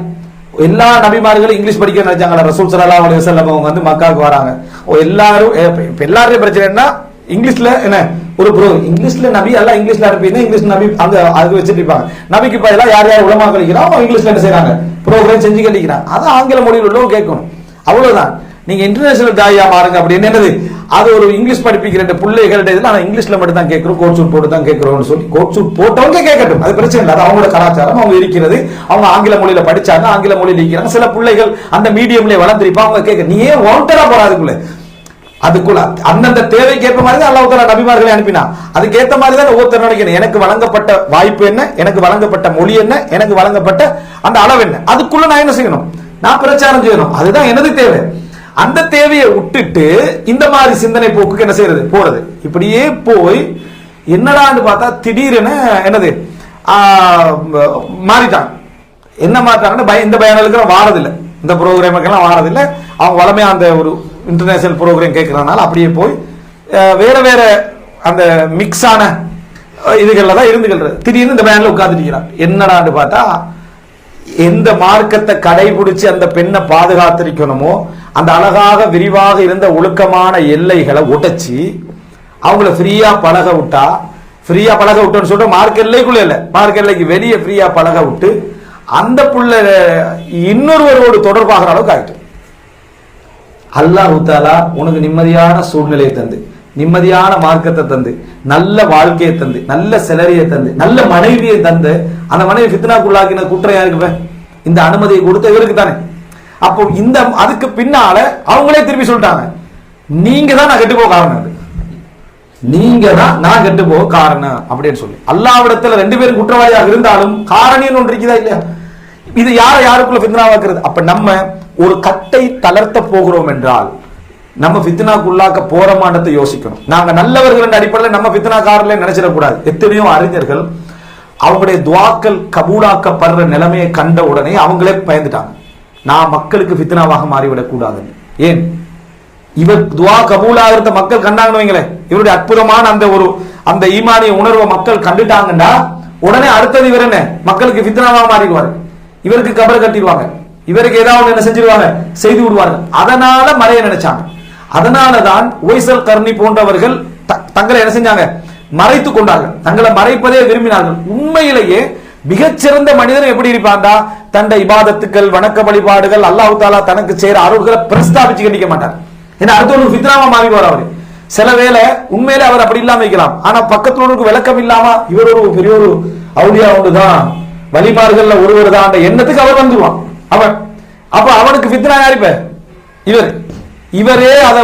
எல்லா நபிமார்களும் இங்கிலீஷ் படிக்க நினைச்சாங்களா? ரசூல் ஸல்லல்லாஹு அலைஹி வஸல்லம் அவங்க வந்து மக்காவுக்கு வராங்க, எல்லாரும் எல்லாரும் பிரச்சனைன்னா இங்கிலீஷ்ல என்ன ஒரு இங்கிலீஷ்ல நபி எல்லாம் இங்கிலீஷ்ல அனுப்பினா இங்கிலீஷ் நபி அந்த அது வச்சுட்டு இருப்பாங்க. நபிக்கு பதிலா யார் யார் உலமா கழிக்கிறான் அவங்க இங்கிலீஷ்ல என்ன செய்யறாங்க, ப்ரோக்ராம் செஞ்சு கழிக்கிறாங்க. அதான் ஆங்கில மொழியில் உள்ளவங்க கேட்கணும், அவ்வளவுதான். நீங்க இன்டர்நேஷனல் தாயா மாறுங்க அப்படின்னு என்னது, அது ஒரு இங்கிலீஷ் படிப்பிக்கிற பிள்ளைகள் இங்கிலீஷ்ல மட்டும் தான் கேட்கிறோம், கோட் சூட் போட்டு தான் கேட்கிறோம்னு சொல்லி கோட் சூட் போட்டவங்க கேட்கட்டும், அது பிரச்சனை இல்லை. அது அவங்களோட கலாச்சாரம், அவங்க இருக்கிறது, அவங்க ஆங்கில மொழியில படிச்சாங்க, ஆங்கில மொழியில இருக்கிறாங்க. சில பிள்ளைகள் அந்த மீடியம்ல வளர்ந்துருப்பா, அவங்க கேட்க நீ ஏன் வாண்டரா போறாதுக்குள்ள அதுக்குள்ள அந்தந்த தேவைக்கு ஏற்ப மாதிரி தான் அல்லாஹ் தஆலா நபிமார்களை அனுப்பினா. அதுக்கு ஏற்ற மாதிரி தான் ஒவ்வொருத்தர் நினைக்கணும், எனக்கு வழங்கப்பட்ட வாய்ப்பு என்ன, எனக்கு வழங்கப்பட்ட மொழி என்ன, எனக்கு வழங்கப்பட்ட அந்த அளவு என்ன, அதுக்குள்ள நான் என்ன செய்யணும், நான் பிரச்சாரம் செய்யணும். அதுதான் எனது தேவை. அந்த தேவையை விட்டுட்டு இந்த மாதிரி சிந்தனை போக்குக்கு என்ன செய்யறது, போறது. இப்படியே போய் என்னடான்னு பார்த்தா திடீரென என்னது மாறிட்டாங்க. என்ன மாறிட்டாங்கன்னா, இந்த பயனாளுக்கு வாரதில்லை, இந்த ப்ரோக்ராமுக்கெல்லாம் வாரதில்லை. அவங்க வளமையா அந்த ஒரு இன்டர்நேஷனல் ப்ரோக்ராம் கேட்கறதுனால அப்படியே போய் வேற வேற அந்த மிக்ஸான இதுகள்ல தான் இருந்துக்கிறது. திடீர்னு இந்த பயனில் உட்காந்துருக்கிறான். என்னடான்னு பார்த்தா, எந்த மார்க்கத்தை கடைபிடிச்சு அந்த பெண்ணை பாதுகாத்திருக்கணுமோ அந்த அழகாக விரிவாக இருந்த ஒழுக்கமான எல்லைகளை உடைச்சி அவங்கள ஃப்ரீயா பழக விட்டோன்னு சொல்ற மார்க்க எல்லைக்குள்ள இல்ல, மார்க்க எல்லைக்கு வெளியே ஃப்ரீயா பழக விட்டு அந்த புள்ள இன்னொருவரோடு தொடர்பாகிற அளவுக்கு ஆயிட்டு. அல்லாஹ் தஆலா உனக்கு நிம்மதியான சூழ்நிலையை தந்து, நிம்மதியான மார்க்கத்தை தந்து, நல்ல வாழ்க்கையை தந்து, நல்ல செலரியை தந்து, நல்ல மனைவியை தந்து, அந்த மனைவி ஃபித்னாக்குள்ளாக்கின குற்றம் யாருக்கு? இந்த அனுமதியை கொடுத்த இவருக்கு தானே. அப்போ இந்த அதுக்கு பின்னால அவங்களே திருப்பி சொல்லிட்டாங்க, நீங்க தான் நான் கெட்டு போக காரணம், நீங்க தான் நான் கெட்டு போக காரணம் அப்படின்னு சொல்லி. அல்லாஹ்விடத்துல 2 பேரும் குற்றவாளியாக இருந்தாலும் காரணின்னு ஒன்று இருக்குதா இல்லையா? இது யாருக்குள்ள ஃபித்னாவாக்குறது? அப்ப நம்ம ஒரு கட்டை தளர்த்த போகிறோம் என்றால் நம்ம ஃபித்னாக்குள்ளாக்க போறமானத்தை யோசிக்கணும். நாங்க நல்லவர்கள் என்ற அடிப்படையில் நம்ம ஃபித்னாக்காரர்களே நினைச்சிடக்கூடாது. எத்தனையோ அறிஞர்கள் அவங்களுடைய துவாக்கள் கபூலாக்கப்படுற நிலைமையை கண்ட உடனே அவங்களே பயந்துட்டாங்க, நான் மக்களுக்கு ஃபித்னாவாக மாறிவிடக் கூடாது. ஏன்? இவர் துவா கபூலாகிறத மக்கள் கண்டாங்கன்னு வைங்களேன், இவருடைய அற்புதமான அந்த ஈமானிய உணர்வை மக்கள் கண்டுட்டாங்கன்னா உடனே அடுத்தது இவர் என்ன மக்களுக்கு ஃபித்னாவாக மாறிடுவார். இவருக்கு கபர் கட்டிடுவாங்க, இவருக்கு ஏதாவது என்ன செஞ்சிருவாங்க, செய்து விடுவாங்க. அதனால மறைய நினைச்சாங்க. அதனாலதான் உவைசல் கர்ணி போன்றவர்கள் தங்களை என்ன செஞ்சாங்க, மறைத்துக் கொண்டார்கள், தங்களை மறைப்பதே விரும்பினார்கள். உண்மையிலேயே மிகச்சிறந்த மனிதன் எப்படி இருப்பாண்டா, தன்னை இபாதத்துக்கள் வணக்க வழிபாடுகள் அல்லாஹ் தஆலா தனக்கு செய்யற அருள்களை பிரஸ்தாபிச்சு கண்டிக்க மாட்டார். ஏன்னா அடுத்த ஃபித்னாவா மாறிடுவார் அவரு. சில வேளை உண்மையிலே அவர் அப்படி இல்லாம வைக்கலாம், ஆனா பக்கத்துல விளக்கம் இல்லாம இவர் ஒரு பெரிய ஒரு அவுலியா ஒன்றுதான், வழிமார்கள் ஒருவர் தான் எண்ணத்துக்கு அவர் வந்துருவான். அவன் அப்ப அவனுக்கு ஃபித்னா யாரிப்ப இவரே அதை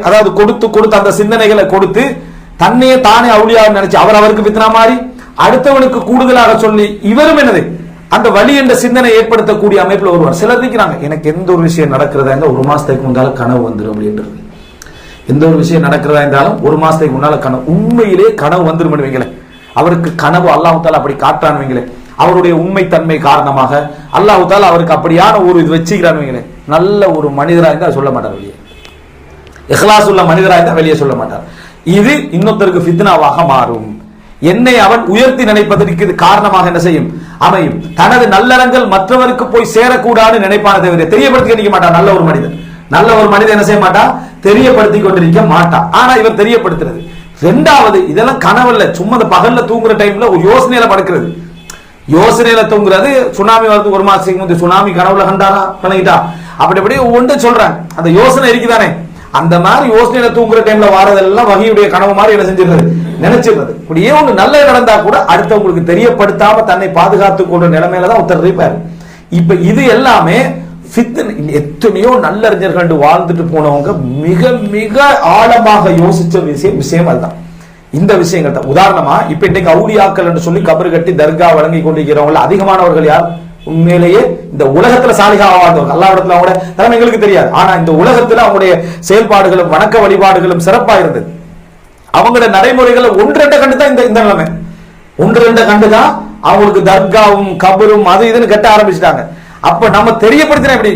அதாவது கொடுத்து அந்த சிந்தனைகளை கொடுத்து தன்னையே தானே அவுலியாவை நினைச்சு அவருக்கு ஃபித்னா மாறி அடுத்தவனுக்கு கூடுதலாக சொல்லி இவரும் என்னது அந்த வழி என்ற சிந்தனை ஏற்படுத்தக்கூடிய அமைப்புல வருவார். சிலர் இருக்கிறாங்க, எனக்கு எந்த ஒரு விஷயம் நடக்கிறதா 1 மாசத்துக்கு முன்னால கனவு வந்துடும் அப்படின்றது. எந்த ஒரு விஷயம் நடக்கிறதா இருந்தாலும் ஒரு மாசத்துக்கு முன்னால கனவு, உண்மையிலே கனவு வந்துரும் வைங்களேன். அவருக்கு கனவு அல்லாஹ் தாலா அப்படி காட்டான்னு வைங்களேன், அவருடைய உண்மைத்தன்மை காரணமாக அல்லாஹ் தாலா அவருக்கு அப்படியான ஒரு இது வச்சுக்கிறான்னு வைங்களேன், நல்ல ஒரு மனிதராக இருந்தால் சொல்ல மாட்டார் வெளியே, இஹ்லாஸ் உள்ள மனிதராக இருந்தால் வெளியே சொல்ல மாட்டார். இது இன்னொருத்தருக்கு ஃபித்னாவாக மாறும். என்னை அவன் உயர்த்தி நினைப்பதற்கு இது காரணமாக என்ன செய்யும், அமையும். தனது நல்லறங்கள் மற்றவருக்கு போய் சேரக்கூடாதுன்னு நினைப்பான தவிர தெரியப்படுத்தி நினைக்க மாட்டான். நல்ல ஒரு மனிதன் என்ன செய்ய மாட்டான், தெரியப்படுத்தி கொண்டிருக்க மாட்டான். ஆனா இவர் தெரியப்படுத்துறது. ரெண்டாவது, இதெல்லாம் கனவுல சும்மா பகல்ல தூங்குற டைம்ல ஒரு யோசனையில படுக்கிறது, யோசனையில தூங்குறது. சுனாமி வரது ஒரு மாசத்துக்கு முந்தைய சுனாமி கனவுல கண்டானா கணக்கிட்டா அப்படி அப்படியே ஒன்று சொல்றாங்க. அந்த யோசனை இருக்குதானே, அந்த மாதிரி யோசனையில தூங்குற டைம்ல வாரதெல்லாம் வகையுடைய கனவு மாதிரி என்ன செஞ்சிருந்தது, நினைச்சிருந்தது. இப்படியே ஒன்று நல்ல நடந்தா கூட அடுத்தவங்களுக்கு தெரியப்படுத்தாம தன்னை பாதுகாத்துக் கொள்ற நிலைமையில தான் ஒருத்தர் இருப்பார். இப்ப இது எல்லாமே எத்தனையோ நல்லறிஞர்கள் வாழ்ந்துட்டு போனவங்க மிக மிக ஆழமாக யோசிச்ச விஷயம் அதுதான். இந்த விஷயங்கள் தான். உதாரணமா இப்ப இன்னைக்கு அவுலியாக்கள் என்று சொல்லி கபர் கட்டி தர்கா வழங்கி கொண்டிருக்கிறவங்க அதிகமானவர்கள் யார், உண்மையிலேயே இந்த உலகத்துல சாலிகா வாழ்ந்தவங்க. அல்லாஹ் இடத்துல அவங்களோட தலைமை எங்களுக்கு தெரியாது, ஆனா இந்த உலகத்துல அவங்களுடைய செயல்பாடுகளும் வணக்க வழிபாடுகளும் சிறப்பா இருந்தது. அவங்களோட நடைமுறைகளை ஒன்று ரெண்ட கண்டுதான் இந்த நிலைமை, ஒன்று ரெண்ட கண்டுதான் அவங்களுக்கு தர்காவும் கபரும் அது இதுன்னு கட்ட ஆரம்பிச்சுட்டாங்க. அப்ப நம்ம தெரியப்படுத்தினா எப்படி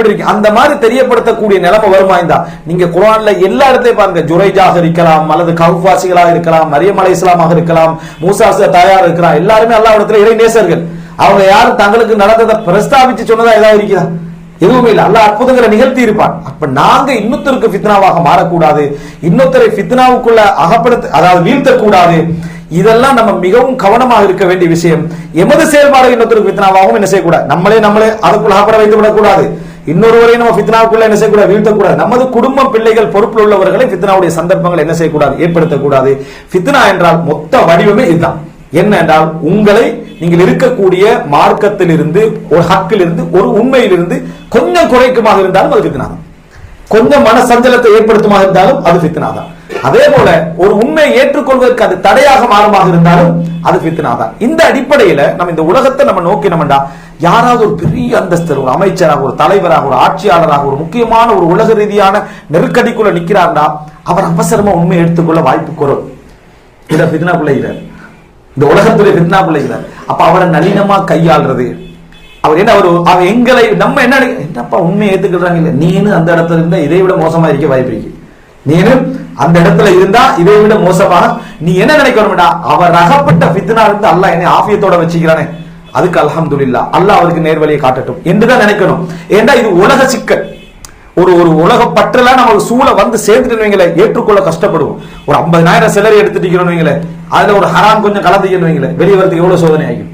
இருக்கு, அந்த மாதிரி தெரியப்படுத்தக்கூடிய நிலைமை வருமா இருந்தா நீங்க குர்ஆன்ல எல்லா இடத்துலயும் பாருங்க, ஜுரைஜாக இருக்கலாம் அல்லது கவுஃபாசிகளாக இருக்கலாம், மரியம் அலைஹிஸ்ஸலாமாக இருக்கலாம், மூசா தாயார் இருக்கலாம், எல்லாருமே அல்லாஹ் இடத்துல இறை நேசர்கள். அவங்க யாரும் தங்களுக்கு நடந்ததை பிரஸ்தாபிச்சு சொன்னதா ஏதாவது இருக்குதா, எதுவுமே இல்லை. அல்லாஹ் அற்புதங்களை நிகழ்த்தி இருப்பான். அப்ப நாங்க இன்னொருத்தருக்கு ஃபித்னாவாக மாறக்கூடாது, இன்னொருத்தரை ஃபித்னாவுக்குள்ள அதாவது வீழ்த்தக்கூடாது. இதெல்லாம் நம்ம மிகவும் கவனமாக இருக்க வேண்டிய விஷயம். எமது செயல்பாடு இன்னொருத்தருக்கு ஃபித்னாவாகவும் என்ன செய்யக்கூடாது, நம்மளே அதுக்குள்ள அகப்பட வைத்து விடக்கூடாது, இன்னொருவரை நம்ம ஃபித்னாவுக்குள்ள என்ன செய்யக்கூடாது, வீழ்த்தக்கூடாது. நமது குடும்பம் பிள்ளைகள் பொறுப்பில் உள்ளவர்களை ஃபித்னாவுடைய சந்தர்ப்பங்கள் என்ன செய்யக்கூடாது, ஏற்படுத்தக்கூடாது. ஃபித்னா என்றால் மொத்த வடிவமே இதுதான். என்ன என்றால் உங்களை நீங்கள் இருக்கக்கூடிய மார்க்கத்திலிருந்து, ஒரு ஹக்கிலிருந்து, ஒரு உண்மையிலிருந்து கொஞ்சம் குறைக்குமாக இருந்தாலும் அது ஃபித்னா தான், கொஞ்சம் மன சஞ்சலத்தை ஏற்படுத்துமாக இருந்தாலும் அது ஃபித்னா தான். அதே போல ஒரு உண்மையை ஏற்றுக்கொள்வதற்கு அது தடையாக மாறுமாக இருந்தாலும் அது ஃபித்னா தான். இந்த அடிப்படையில நம்ம இந்த உலகத்தை நம்ம நோக்கினோம்டா, யாராவது ஒரு பெரிய அந்தஸ்தர், ஒரு அமைச்சராக, ஒரு தலைவராக, ஒரு ஆட்சியாளராக, ஒரு முக்கியமான ஒரு உலக ரீதியான நெருக்கடிக்குள்ள நிக்கிறார்னா அவர் அவசரமா உண்மையை எடுத்துக்கொள்ள வாய்ப்பு குறைவு. இத ஃபித்னாக்குள்ள இருக்கிறார், இந்த உலகத்துடைய ஃபித்னாக்குள்ள இருக்கிறார். அப்ப அவரை நளினமா கையாள்றது, அவர் என்ன அவர் எங்களை நம்ம என்னப்பா உண்மையை ஏத்துக்கிறாங்க இல்ல, நீனு அந்த இடத்துல இருந்தா இதை விட மோசமா இருக்க வாய்ப்பு இருக்கு, நீனு அந்த இடத்துல இருந்தா இதை விட மோசமாக நீ என்ன நினைக்கணும்டா, அவர் அகப்பட்ட ஃபித்னா இருந்து அல்லாஹ் என்னை ஆஃபியத்தோட வச்சுக்கிறானே அதுக்கு அல்ஹம்துலில்லாஹ், அல்லாஹ் அவருக்கு நேர்வழியை காட்டட்டும் என்றுதான் நினைக்கணும். ஏண்டா இது உலக சிக்கல். ஒரு உலக பற்றலாம் நம்ம சூழ வந்து சேர்ந்துட்டு ஏற்றுக்கொள்ள கஷ்டப்படுவோம். ஒரு 50,000 சிலரை எடுத்துட்டு அதுல ஒரு ஹராம் கொஞ்சம் கலந்துக்கணும் வெளியே வரதுக்கு எவ்வளவு சோதனை ஆகும்.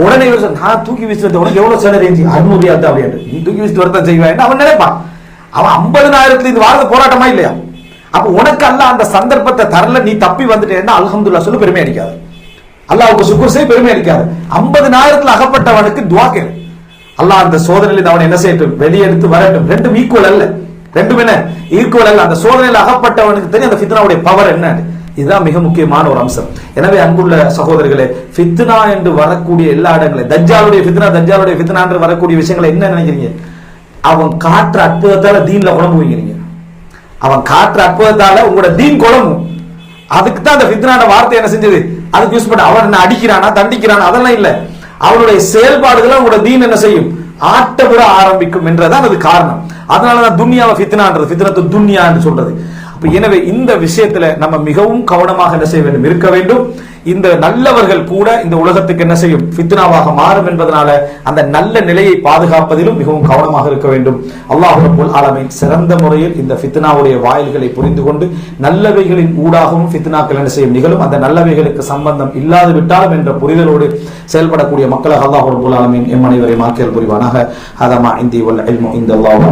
உடனே நான் தூக்கி வீசுறது உனக்கு எவ்வளவு சேலரி 600 அப்படின்னு நீ தூக்கி வீசிட்டு வரதான் செய்வேன் அவன் நினைப்பான். அவன் 50,000 இது வாழ்ந்த போராட்டமா இல்லையா? அப்ப உனக்கு அல்லாஹ் அந்த சந்தர்ப்பத்தை தரல, நீ தப்பி வந்துட்டேன்னா அல்ஹம்துலில்லாஹ் சொல்லு, பெருமை அடிக்காது. அல்லாஹ்வுக்கு சுக்ர் செய், பெருமை அடிக்காது. 50,000 அகப்பட்டவனுக்கு துஆ கேளு, அல்லாஹ் அந்த சோதனையில் அவன் என்ன செய்யட்டும், வெளியெடுத்து வரட்டும். ரெண்டும் ஈக்குவல் அல்ல, ரெண்டும் என்ன ஈக்குவல் அல்ல. அந்த சோதனையில் அகப்பட்டவனுக்கு தெரியும் அந்த ஃபித்னாவுடைய பவர் என்ன. இதுதான் மிக முக்கியமான ஒரு அம்சம். எனவே அன்புள்ள சகோதரர்களே, ஃபித்னா என்று வரக்கூடிய எல்லா இடங்களையும் தஜ்ஜாலுடைய ஃபித்னா என்று வரக்கூடிய விஷயங்களை என்ன நினைக்கிறீங்க? அவன் காற்று அற்புதத்தால தீன்ல குழம்புவீங்க. அவன் காற்று அற்புதத்தால உங்களோட தீன் குழம்பும். அதுக்கு தான் அந்த ஃபித்னான வார்த்தை என்ன செஞ்சது, அதுக்கு யூஸ் பண்ண. அவன் என்ன அடிக்கிறானா தண்டிக்கிறானா அதெல்லாம் இல்ல, அவனுடைய செயல்பாடுகளை உங்களோட தீன் என்ன செய்யும், ஆட்டவிட ஆரம்பிக்கும் என்றதான் அது காரணம். அதனாலதான் துன்யாவை ஃபித்னான்றது, ஃபித்னத்து துன்யா என்று சொல்றது. எனவே இந்த விஷயத்துல நம்ம மிகவும் கவனமாக என்ன செய்ய வேண்டும், இருக்க வேண்டும். இந்த நல்லவர்கள் கூட இந்த உலகத்துக்கு என்ன செய்யும், ஃபித்னாவாக மாறும் என்பதனால அந்த நல்ல நிலையை பாதுகாப்பதிலும் மிகவும் கவனமாக இருக்க வேண்டும். அல்லாஹ் ரப்பல் ஆலமீன் சிறந்த முறையில் இந்த ஃபித்னாவுடைய வாயில்களை புரிந்து கொண்டு நல்லவைகளின் ஊடாகவும் ஃபித்னாக்கள் என்ன செய்யும் நிகழும், அந்த நல்லவைகளுக்கு சம்பந்தம் இல்லாது விட்டாலும் என்ற புரிதலோடு செயல்படக்கூடிய மக்களாக அல்லாஹ் ரப்பல் ஆலமீன் எம் அனைவரையும் ஆக்கியல் புரிவானாக. ஹதா மா இந்தி வல் இல்மு இந்தல்லாஹ்.